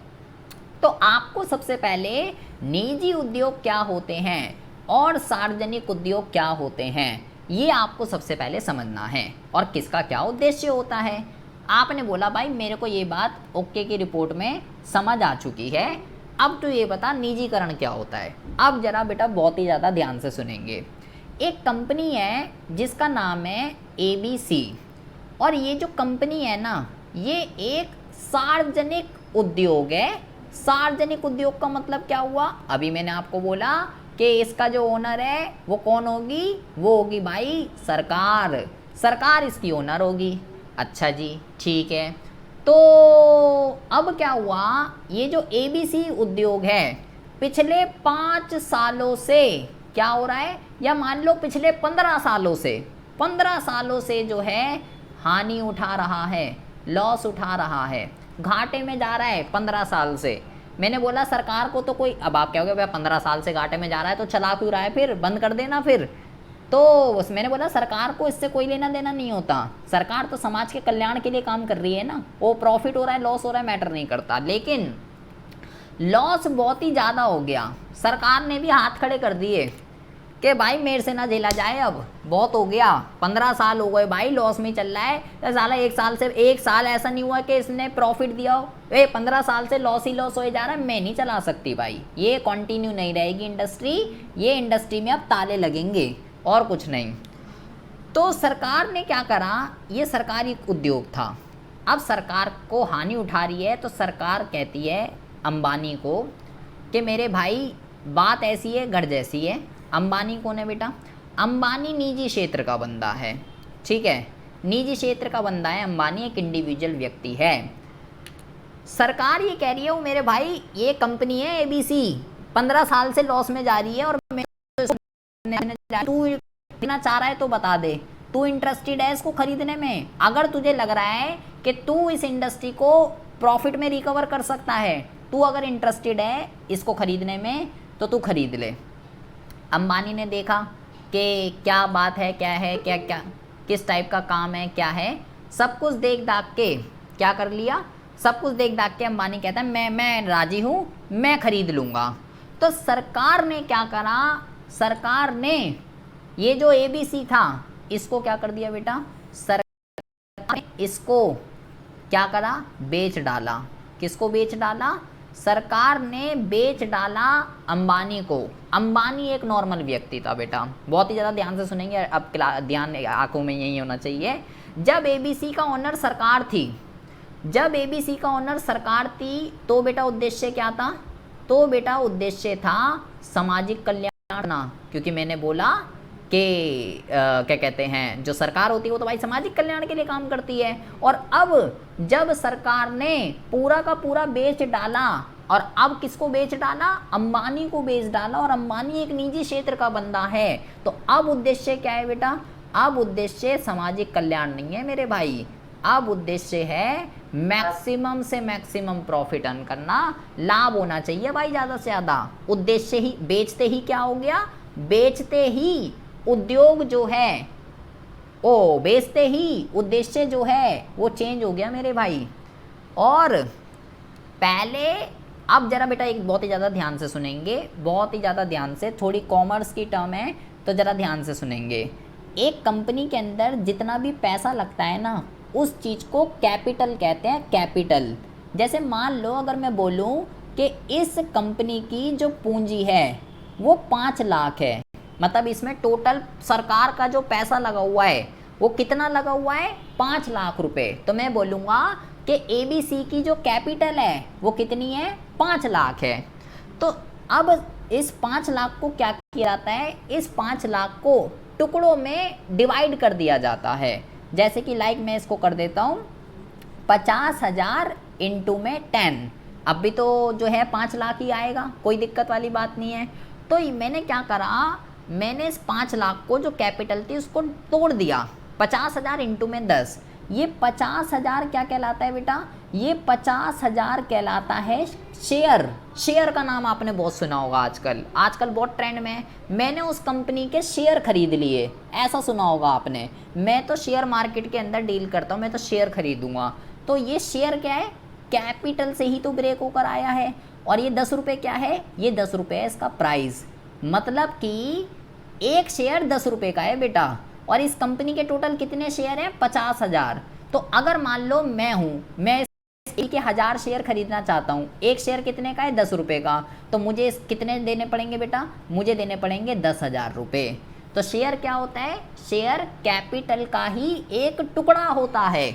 तो आपको सबसे पहले निजी उद्योग क्या होते हैं और सार्वजनिक उद्योग क्या होते हैं, ये आपको सबसे पहले समझना है, और किसका क्या उद्देश्य होता है। आपने बोला भाई मेरे को ये बात ओके की रिपोर्ट में समझ आ चुकी है, अब तो ये बता निजीकरण क्या होता है। अब जरा बेटा बहुत ही ज़्यादा ध्यान से सुनेंगे। एक कंपनी है जिसका नाम है ABC, और ये जो कंपनी है ना, ये एक सार्वजनिक उद्योग है। सार्वजनिक उद्योग का मतलब क्या हुआ? अभी मैंने आपको बोला कि इसका जो ओनर है वो कौन होगी? वो होगी भाई सरकार। सरकार इसकी ओनर होगी। अच्छा जी, ठीक है। तो अब क्या हुआ, ये जो ABC उद्योग है पिछले 5 सालों से क्या हो रहा है, या मान लो पिछले 15 सालों से, 15 सालों से जो है हानि उठा रहा है, लॉस उठा रहा है, घाटे में जा रहा है 15 साल से। मैंने बोला सरकार को तो कोई, अब आप क्या हो गया, 15 साल से घाटे में जा रहा है तो चला क्यों रहा है, फिर बंद कर देना फिर। तो मैंने बोला सरकार को इससे कोई लेना देना नहीं होता, सरकार तो समाज के कल्याण के लिए काम कर रही है ना, वो प्रॉफिट हो रहा है लॉस हो रहा है मैटर नहीं करता। लेकिन लॉस बहुत ही ज़्यादा हो गया, सरकार ने भी हाथ खड़े कर दिए कि भाई मेरे से ना झेला जाए, अब बहुत हो गया, 15 साल हो गए भाई लॉस में चल रहा है। तो साला एक साल ऐसा नहीं हुआ कि इसने प्रॉफिट दिया हो, 15 साल से लॉस ही लॉस हो जा रहा है, मैं नहीं चला सकती भाई, ये कंटिन्यू नहीं रहेगी इंडस्ट्री, ये इंडस्ट्री में अब ताले लगेंगे और कुछ नहीं। तो सरकार ने क्या करा, ये सरकारी उद्योग था, अब सरकार को हानि उठा रही है, तो सरकार कहती है अंबानी को कि मेरे भाई बात ऐसी है घर जैसी है। अंबानी कौन है बेटा? अंबानी निजी क्षेत्र का बंदा है, ठीक है, निजी क्षेत्र का बंदा है अंबानी, एक इंडिविजुअल व्यक्ति है। सरकार ये कह रही है वो मेरे भाई ये कंपनी है ABC 15 साल से लॉस में जा रही है, और तू लेना चाह रहा है तो बता दे, तू इंटरेस्टेड है इसको खरीदने में? अगर तुझे लग रहा है कि तू इस इंडस्ट्री को प्रॉफिट में रिकवर कर सकता है, तू अगर इंटरेस्टेड है इसको खरीदने में तो तू खरीद ले। अंबानी ने देखा कि क्या बात है, क्या है, क्या क्या किस टाइप का काम है, क्या है, सब कुछ देख दाख के क्या कर लिया, सब कुछ देख दाख के अंबानी कहता है मैं राजी हूँ, मैं खरीद लूँगा। तो सरकार ने क्या करा, सरकार ने ये जो ABC था इसको क्या कर दिया बेटा, सरकार ने इसको क्या करा, बेच डाला। किसको बेच डाला? सरकार ने बेच डाला अंबानी को। अंबानी एक नॉर्मल व्यक्ति था बेटा, बहुत ही ज़्यादा ध्यान से सुनेंगे, अब ध्यान आंखों में यही होना चाहिए। जब ABC का ओनर सरकार थी, जब ABC का ओनर सरकार थी तो बेटा उद्देश्य क्या था? तो बेटा उद्देश्य था सामाजिक कल्याण ना, क्योंकि मैंने बोला कि क्या कहते हैं, जो सरकार होती है वो तो भाई सामाजिक कल्याण के लिए काम करती है। और अब जब सरकार ने पूरा का पूरा बेच डाला, और अब किसको बेच डाला? अंबानी को बेच डाला, और अंबानी एक निजी क्षेत्र का बंदा है। तो अब उद्देश्य क्या है बेटा? अब उद्देश्य सामाजिक कल्याण नहीं है मेरे भाई, अब उद्देश्य है मैक्सिमम से मैक्सिमम प्रॉफिट अर्न करना, लाभ होना चाहिए भाई ज़्यादा से ज़्यादा। उद्देश्य ही, बेचते ही क्या हो गया, बेचते ही उद्योग जो है, ओ बेचते ही उद्देश्य जो है वो चेंज हो गया मेरे भाई। और पहले, अब जरा बेटा एक बहुत ही ज़्यादा ध्यान से सुनेंगे, बहुत ही ज़्यादा ध्यान से, थोड़ी कॉमर्स की टर्म है तो ज़रा ध्यान से सुनेंगे। एक कंपनी के अंदर जितना भी पैसा लगता है ना, उस चीज़ को कैपिटल कहते हैं, कैपिटल। जैसे मान लो अगर मैं बोलूँ कि इस कंपनी की जो पूंजी है वो 5 लाख है, मतलब इसमें टोटल सरकार का जो पैसा लगा हुआ है वो कितना लगा हुआ है, 5 लाख रुपए। तो मैं बोलूँगा कि ABC की जो कैपिटल है वो कितनी है, 5 लाख है। तो अब इस 5 लाख को क्या किया जाता है, इस 5 लाख को टुकड़ों में डिवाइड कर दिया जाता है। जैसे कि लाइक मैं इसको कर देता हूँ 50,000 इंटू में 10, अब भी तो जो है 5 लाख ही आएगा, कोई दिक्कत वाली बात नहीं है। तो मैंने क्या करा, मैंने इस 5 लाख को जो कैपिटल थी उसको तोड़ दिया, 50,000 इंटू में 10, ये 50,000 क्या कहलाता है बेटा, ये 50,000 कहलाता है शेयर। शेयर का नाम आपने बहुत सुना होगा आजकल बहुत ट्रेंड में है। मैंने उस कंपनी के शेयर खरीद लिए, ऐसा सुना होगा आपने, मैं तो शेयर मार्केट के अंदर डील करता हूँ, मैं तो शेयर खरीदूंगा। तो ये शेयर क्या है, कैपिटल से ही तो ब्रेक होकर आया है। और ये 10 रुपये क्या है, ये 10 रुपये है इसका प्राइस, मतलब कि एक शेयर 10 रुपये का है बेटा। और इस कंपनी के टोटल कितने शेयर हैं, 50,000। तो अगर मान लो मैं हूँ, मैं के 1000 शेयर खरीदना चाहता हूँ, एक शेयर कितने का है, 10 रुपये का, तो मुझे कितने देने पड़ेंगे बेटा, मुझे देने पड़ेंगे 10,000 रुपये। तो शेयर क्या होता है? शेयर कैपिटल का ही एक टुकड़ा होता है।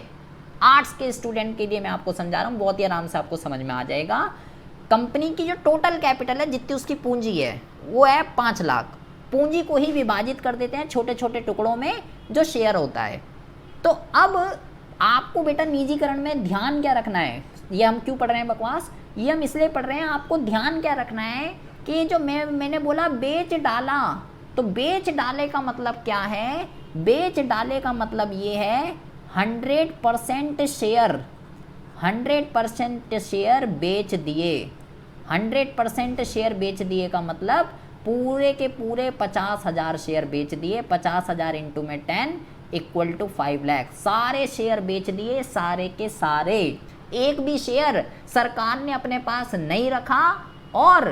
आर्ट्स के स्टूडेंट के लिए मैं आपको समझा रहा हूँ, बहुत ही आराम से आपको समझ में आ जाएगा। कंपनी की जो टोटल कैपिटल है, जितनी उसकी पूंजी है, वो है 5 लाख। पूंजी को ही विभाजित कर देते हैं छोटे छोटे टुकड़ों में, जो शेयर होता है। तो अब आपको बेटा निजीकरण में ध्यान क्या रखना है? ये हम क्यों पढ़ रहे हैं बकवास? ये हम इसलिए पढ़ रहे हैं, आपको ध्यान क्या रखना है कि जो मैंने बोला बेच डाला, तो बेच डाले का मतलब क्या है? बेच डाले का मतलब ये है 100% शेयर, 100% शेयर बेच दिए। 100% शेयर बेच दिए का मतलब पूरे के पूरे 50,000 शेयर बेच दिए। 50,000 इंटू में 10 इक्वल टू 5 लाख। सारे शेयर बेच दिए, सारे के सारे। एक भी शेयर सरकार ने अपने पास नहीं रखा। और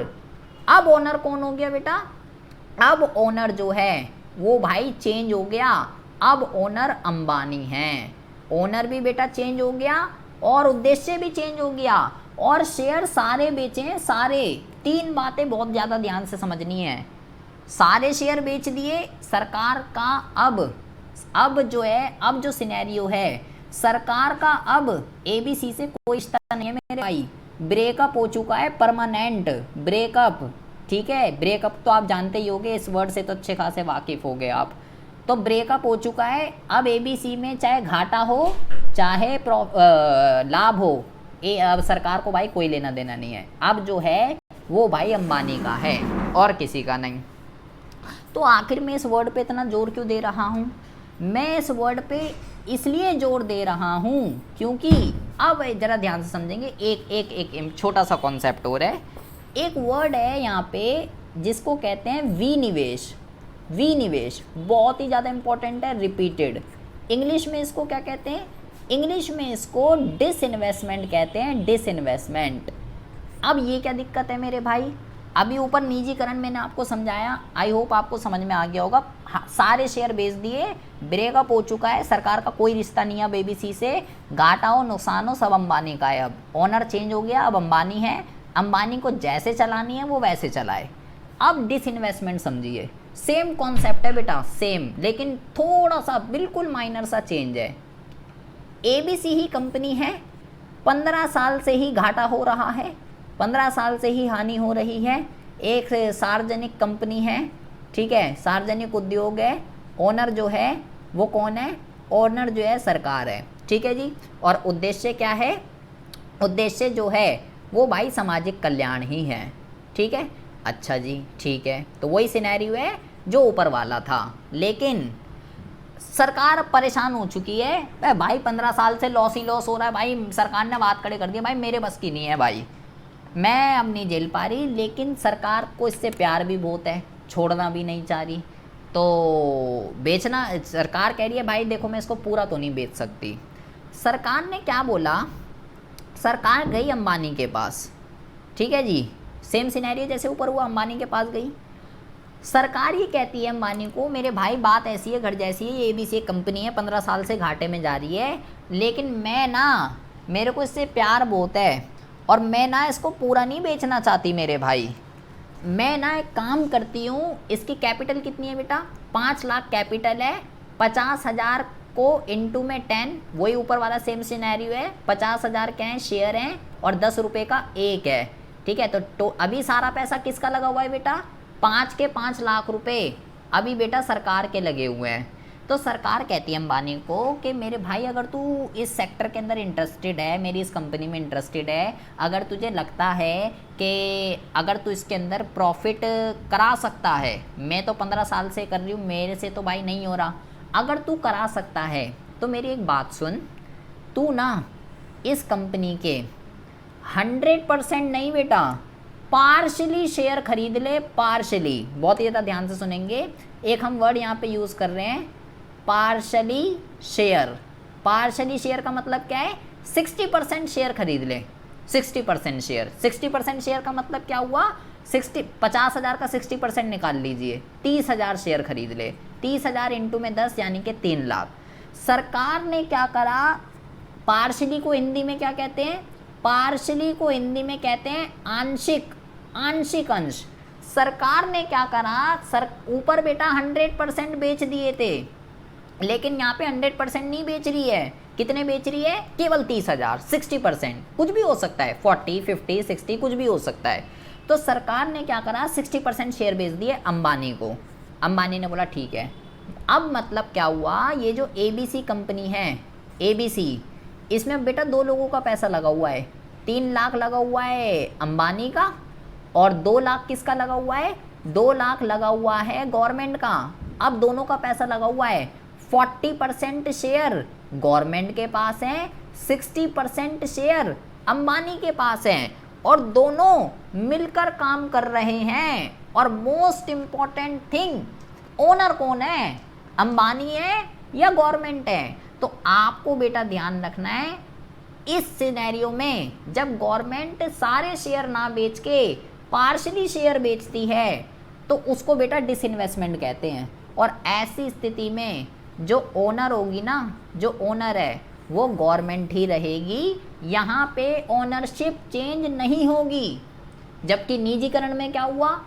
अब ओनर कौन हो गया बेटा? अब ओनर जो है वो भाई चेंज हो गया। अब ओनर अंबानी हैं। ओनर भी बेटा चेंज हो गया और उद्देश्य भी चेंज हो गया, और शेयर सारे बेचे हैं, सारे। 3 बातें बहुत ज़्यादा ध्यान से समझनी है। सारे शेयर बेच दिए सरकार का। अब जो है, अब जो सिनेरियो है सरकार का, अब ABC से कोई रिश्ता नहीं है मेरे भाई। ब्रेकअप हो चुका है, परमानेंट ब्रेकअप। ठीक है, ब्रेकअप तो आप जानते ही होंगे, इस वर्ड से तो अच्छे खासे वाकिफ हो गए आप। तो ब्रेकअप हो चुका है। अब ABC में चाहे घाटा हो चाहे लाभ हो, अब सरकार को भाई कोई लेना देना नहीं है। अब जो है वो भाई अंबानी का है और किसी का नहीं। तो आखिर में इस वर्ड पे इतना जोर क्यों दे रहा हूँ? मैं इस वर्ड पे इसलिए जोर दे रहा हूँ क्योंकि अब ज़रा ध्यान से समझेंगे। एक छोटा सा कॉन्सेप्ट हो रहा है। एक वर्ड है यहाँ पे जिसको कहते हैं विनिवेश। विनिवेश बहुत ही ज़्यादा इंपॉर्टेंट है, रिपीटेड। इंग्लिश में इसको क्या कहते हैं? इंग्लिश में इसको डिसइन्वेस्टमेंट कहते हैं, डिसइन्वेस्टमेंट। अब ये क्या दिक्कत है मेरे भाई? अभी ऊपर निजीकरण मैंने आपको समझाया, आई होप आपको समझ में आ गया होगा। सारे शेयर बेच दिए, ब्रेकअप हो चुका है, सरकार का कोई रिश्ता नहीं है अब ABC से। घाटा हो नुकसान हो सब अंबानी का है। अब ओनर चेंज हो गया, अब अंबानी है। अंबानी को जैसे चलानी है वो वैसे चलाए। अब डिसइन्वेस्टमेंट समझिए, सेम कॉन्सेप्ट है बेटा, सेम, लेकिन थोड़ा सा बिल्कुल माइनर सा चेंज है। ABC ही कंपनी है, 15 साल से ही घाटा हो रहा है, 15 साल से ही हानि हो रही है। एक सार्वजनिक कंपनी है, ठीक है, सार्वजनिक उद्योग है। ओनर जो है वो कौन है? ओनर जो है सरकार है, ठीक है जी। और उद्देश्य क्या है? उद्देश्य जो है वो भाई सामाजिक कल्याण ही है, ठीक है। अच्छा जी, ठीक है, तो वही सिनेरियो है जो ऊपर वाला था। लेकिन सरकार परेशान हो चुकी है भाई, 15 साल से लॉस ही लॉस हो रहा है भाई। सरकार ने बात खड़े कर दी भाई, मेरे बस की नहीं है भाई, मैं अब नहीं झेल पा रही। लेकिन सरकार को इससे प्यार भी बहुत है, छोड़ना भी नहीं चाह रही। तो बेचना, सरकार कह रही है भाई देखो मैं इसको पूरा तो नहीं बेच सकती। सरकार ने क्या बोला? सरकार गई अंबानी के पास, ठीक है जी, सेम सिनेरियो जैसे ऊपर हुआ, अंबानी के पास गई। सरकार ही कहती है अंबानी को, मेरे भाई बात ऐसी है, घर जैसी है, ये ABC कंपनी है, 15 साल से घाटे में जा रही है, लेकिन मैं ना, मेरे को इससे प्यार बहुत है और मैं ना इसको पूरा नहीं बेचना चाहती मेरे भाई। मैं ना एक काम करती हूँ, इसकी कैपिटल कितनी है बेटा? 5 लाख कैपिटल है। 50,000 को इंटू में 10, वही ऊपर वाला सेम सिनेरियो है। 50,000 क्या है? शेयर हैं, और 10 रुपये का एक है, ठीक है। तो अभी सारा पैसा किसका लगा हुआ है बेटा? 5 के 5 लाख रुपए अभी बेटा सरकार के लगे हुए हैं। तो सरकार कहती है अंबानी को कि मेरे भाई अगर तू इस सेक्टर के अंदर इंटरेस्टेड है, मेरी इस कंपनी में इंटरेस्टेड है, अगर तुझे लगता है कि अगर तू इसके अंदर प्रॉफिट करा सकता है, मैं तो 15 साल से कर रही हूँ, मेरे से तो भाई नहीं हो रहा, अगर तू करा सकता है तो मेरी एक बात सुन, तू ना इस कंपनी के 100% नहीं बेटा, पार्शली शेयर खरीद ले। पार्शली, बहुत ही ज़्यादा ध्यान से सुनेंगे, एक हम वर्ड यहाँ पे यूज़ कर रहे हैं, पार्शली शेयर। पार्शली शेयर का मतलब क्या है? 60% शेयर खरीद ले। 60% शेयर, 60% शेयर का मतलब क्या हुआ? 50,000 का 60% निकाल लीजिए, 30,000 शेयर खरीद ले। 30,000 इंटू में 10 यानी कि 3 लाख। सरकार ने क्या करा? पार्शली को हिंदी में क्या कहते हैं? पार्शली को हिंदी में कहते हैं आंशिक, आंशिक अंश। सरकार ने क्या करा, ऊपर बेटा 100% बेच दिए थे, लेकिन यहाँ पे 100% नहीं बेच रही है। कितने बेच रही है? केवल 30,000, 60%, कुछ भी हो सकता है, 40, 50, 60 कुछ भी हो सकता है। तो सरकार ने क्या करा, 60% शेयर बेच दिए अंबानी को। अंबानी ने बोला ठीक है। अब मतलब क्या हुआ, ये जो ABC कंपनी है, ABC, इसमें बेटा 2 लोगों का पैसा लगा हुआ है। 3 लाख लगा हुआ है अंबानी का और 2 लाख किसका लगा हुआ है? 2 लाख लगा हुआ है गवर्नमेंट का। अब दोनों का पैसा लगा हुआ है। 40% शेयर गवर्नमेंट के पास है, 60% शेयर अंबानी के पास है, और दोनों मिलकर काम कर रहे हैं। और मोस्ट इम्पॉर्टेंट थिंग, ओनर कौन है? अंबानी है या गवर्नमेंट है? तो आपको बेटा ध्यान रखना है, इस सिनेरियो में जब गवर्नमेंट सारे शेयर ना बेच के पार्शली शेयर बेचती है तो उसको बेटा डिसइन्वेस्टमेंट कहते हैं। और ऐसी स्थिति में जो ओनर होगी ना, जो ओनर है वो गवर्नमेंट ही रहेगी, यहाँ पे ओनरशिप चेंज नहीं होगी। जबकि निजीकरण में क्या हुआ,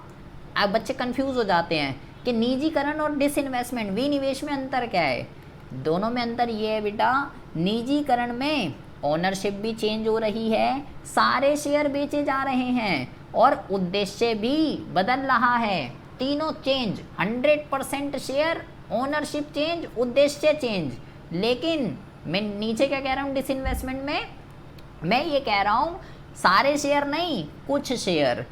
अब बच्चे कंफ्यूज हो जाते हैं कि निजीकरण और डिसइन्वेस्टमेंट, विनिवेश में अंतर क्या है। दोनों में अंतर ये है बेटा, निजीकरण में ओनरशिप भी चेंज हो रही है, सारे शेयर बेचे जा रहे हैं और उद्देश्य भी बदल रहा है। तीनों चेंज, 100% शेयर, ओनरशिप चेंज, उद्देश्य चेंज। लेकिन मैं नीचे क्या कह रहा हूँ, डिसइन्वेस्टमेंट में मैं ये कह रहा हूँ सारे शेयर नहीं, कुछ शेयर,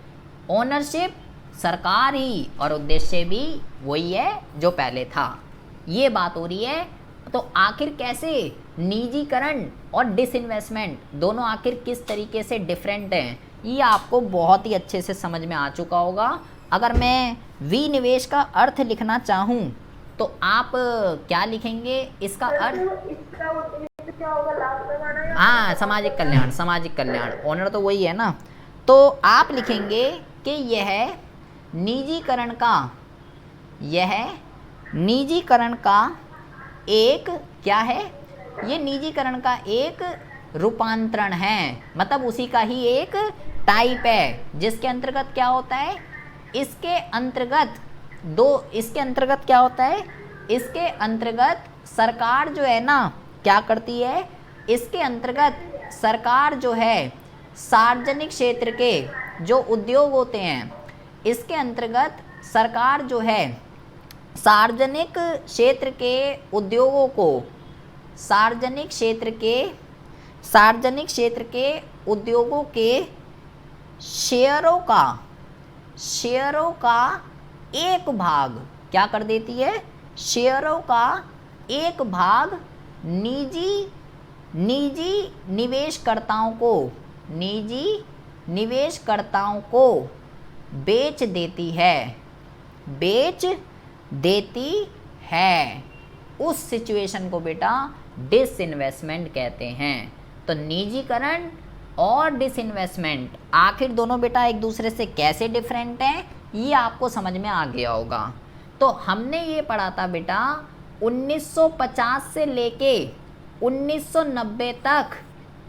ओनरशिप सरकार ही और उद्देश्य भी वही है जो पहले था। ये बात हो रही है। तो आखिर कैसे निजीकरण और डिसइन्वेस्टमेंट दोनों आखिर किस तरीके से डिफरेंट हैं, ये आपको बहुत ही अच्छे से समझ में आ चुका होगा। अगर मैं विनिवेश का अर्थ लिखना चाहूँ तो आप क्या लिखेंगे? इसका अर्थ, इसका उद्देश्य क्या होगा? लाभ लगाना या हाँ, सामाजिक कल्याण, सामाजिक कल्याण, ओनर तो वही है ना। तो आप लिखेंगे कि यह निजीकरण का एक क्या है, ये निजीकरण का एक रूपांतरण है, मतलब उसी का ही एक टाइप है। जिसके अंतर्गत क्या होता है, इसके अंतर्गत क्या होता है, इसके अंतर्गत सरकार जो है ना क्या करती है, इसके अंतर्गत सरकार जो है सार्वजनिक क्षेत्र के जो उद्योग होते हैं, इसके अंतर्गत सरकार जो है सार्वजनिक क्षेत्र के उद्योगों को, सार्वजनिक क्षेत्र के उद्योगों के शेयरों का एक भाग क्या कर देती है, शेयरों का एक भाग निजी निवेशकर्ताओं को बेच देती है। उस सिचुएशन को बेटा डिसइन्वेस्टमेंट कहते हैं। तो निजीकरण और डिसइन्वेस्टमेंट आखिर दोनों बेटा एक दूसरे से कैसे डिफरेंट हैं, ये आपको समझ में आ गया होगा। तो हमने ये पढ़ा था बेटा 1950 से लेके 1990 तक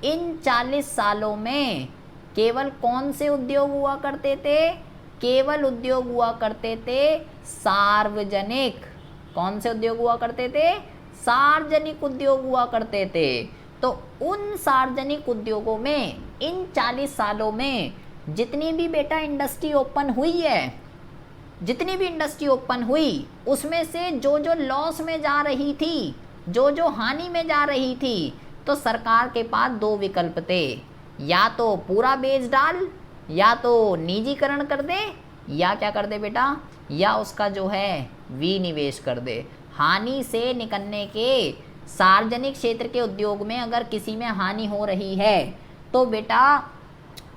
इन 40 सालों में केवल कौन से उद्योग हुआ करते थे, केवल उद्योग हुआ करते थे सार्वजनिक। कौन से उद्योग हुआ करते थे? सार्वजनिक उद्योग हुआ करते थे। तो उन सार्वजनिक उद्योगों में इन 40 सालों में जितनी भी बेटा इंडस्ट्री ओपन हुई है, जितनी भी इंडस्ट्री ओपन हुई, उसमें से जो जो लॉस में जा रही थी, जो जो हानि में जा रही थी, तो सरकार के पास 2 विकल्प थे, या तो पूरा बेच डाल, या तो निजीकरण कर दे, या क्या कर दे बेटा, या उसका जो है विनिवेश कर दे। हानि से निकलने के, सार्वजनिक क्षेत्र के उद्योग में अगर किसी में हानि हो रही है तो बेटा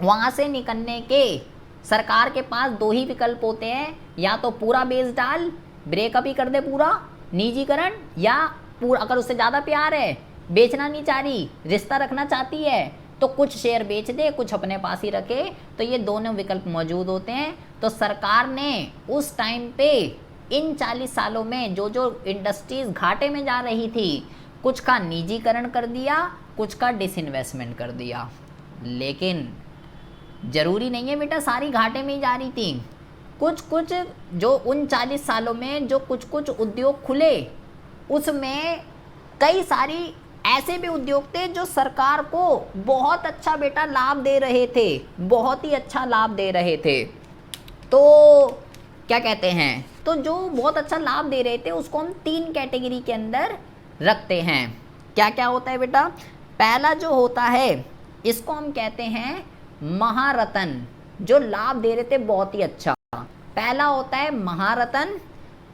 वहाँ से निकलने के सरकार के पास 2 ही विकल्प होते हैं, या तो पूरा बेच डाल, ब्रेकअप ही कर दे पूरा, निजीकरण, या पूरा अगर उससे ज़्यादा प्यार है, बेचना नहीं चाह रही, रिश्ता रखना चाहती है, तो कुछ शेयर बेच दे, कुछ अपने पास ही रखे। तो ये दोनों विकल्प मौजूद होते हैं। तो सरकार ने उस टाइम पे इन 40 सालों में जो जो इंडस्ट्रीज घाटे में जा रही थी, कुछ का निजीकरण कर दिया, कुछ का डिसइन्वेस्टमेंट कर दिया। लेकिन ज़रूरी नहीं है बेटा सारी घाटे में ही जा रही थी। कुछ कुछ जो उन 40 सालों में जो कुछ कुछ उद्योग खुले, उसमें कई सारी ऐसे भी उद्योग थे जो सरकार को बहुत अच्छा बेटा लाभ दे रहे थे, बहुत ही अच्छा लाभ दे रहे थे। तो क्या कहते हैं, तो जो बहुत अच्छा लाभ दे रहे थे उसको हम 3 कैटेगरी के अंदर रखते हैं। क्या क्या होता है बेटा? पहला जो होता है इसको हम कहते हैं महारत्न, जो लाभ दे रहे थे बहुत ही अच्छा। पहला होता है महारत्न,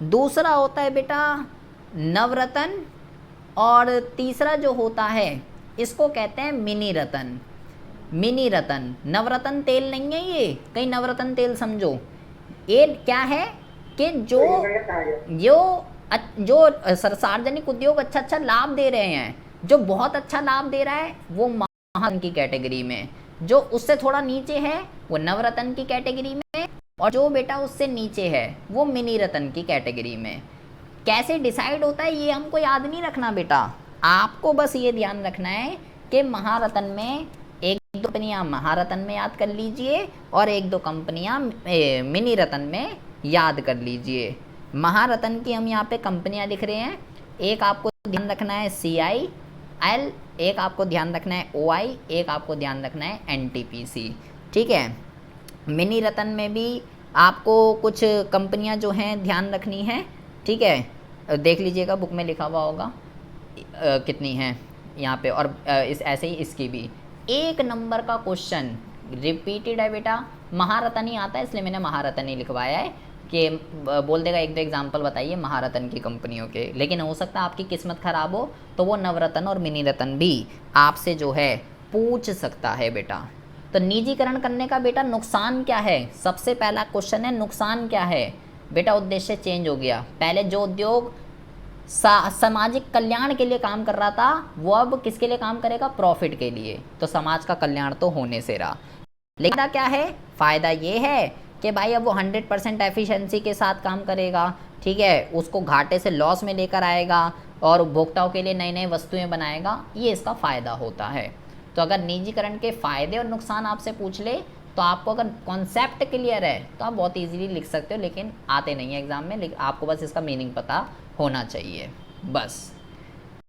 दूसरा होता है बेटा नवरत्न, और तीसरा जो होता है इसको कहते हैं मिनी रत्न। मिनी रत्न, नवरत्न तेल नहीं है ये, कहीं नवरत्न तेल समझो। ये क्या है कि जो सार्वजनिक उद्योग अच्छा अच्छा लाभ दे रहे हैं, जो बहुत अच्छा लाभ दे रहा है वो महारत्न की कैटेगरी में, जो उससे थोड़ा नीचे है वो नवरत्न की कैटेगरी में, और जो बेटा उससे नीचे है वो मिनी रत्न की कैटेगरी में। कैसे डिसाइड होता है ये हमको याद नहीं रखना बेटा, आपको बस ये ध्यान रखना है कि महारत्न में 1-2 कंपनियाँ महारत्न में याद कर लीजिए और 1-2 कंपनियाँ मिनी रत्न में याद कर लीजिए। महारत्न की हम यहाँ पे कंपनियाँ लिख रहे हैं, एक आपको ध्यान रखना है CIL, एक आपको ध्यान रखना है OI, एक आपको ध्यान रखना है NTPC, ठीक है। मिनी रत्न में भी आपको कुछ कंपनियाँ जो हैं ध्यान रखनी है, ठीक है, देख लीजिएगा बुक में लिखा हुआ होगा कितनी हैं यहाँ पे। और इस ऐसे ही इसकी भी 1 नंबर का क्वेश्चन रिपीटेड है बेटा, महारत्न ही आता है इसलिए मैंने महारत्न ही लिखवाया है कि बोल देगा 1-2 एग्जाम्पल बताइए महारत्न की कंपनियों के, लेकिन हो सकता है आपकी किस्मत ख़राब हो तो वो नवरत्न और मिनी रत्न भी आपसे जो है पूछ सकता है बेटा। तो निजीकरण करने का बेटा नुकसान क्या है? सबसे पहला क्वेश्चन है नुकसान क्या है बेटा? उद्देश्य चेंज हो गया, पहले जो उद्योग सामाजिक कल्याण के लिए काम कर रहा था वो अब किसके लिए काम करेगा? प्रॉफिट के लिए। तो समाज का कल्याण तो होने से रहा, लेकिन क्या है फ़ायदा? ये है कि भाई अब वो 100% एफिशिएंसी के साथ काम करेगा, ठीक है, उसको घाटे से लॉस में लेकर आएगा और उपभोक्ताओं के लिए नई नई वस्तुएं बनाएगा, ये इसका फ़ायदा होता है। तो अगर निजीकरण के फ़ायदे और नुकसान आपसे पूछ ले तो आपको अगर कॉन्सेप्ट क्लियर है तो आप बहुत इजीली लिख सकते हो, लेकिन आते नहीं है एग्ज़ाम में, आपको बस इसका मीनिंग पता होना चाहिए बस।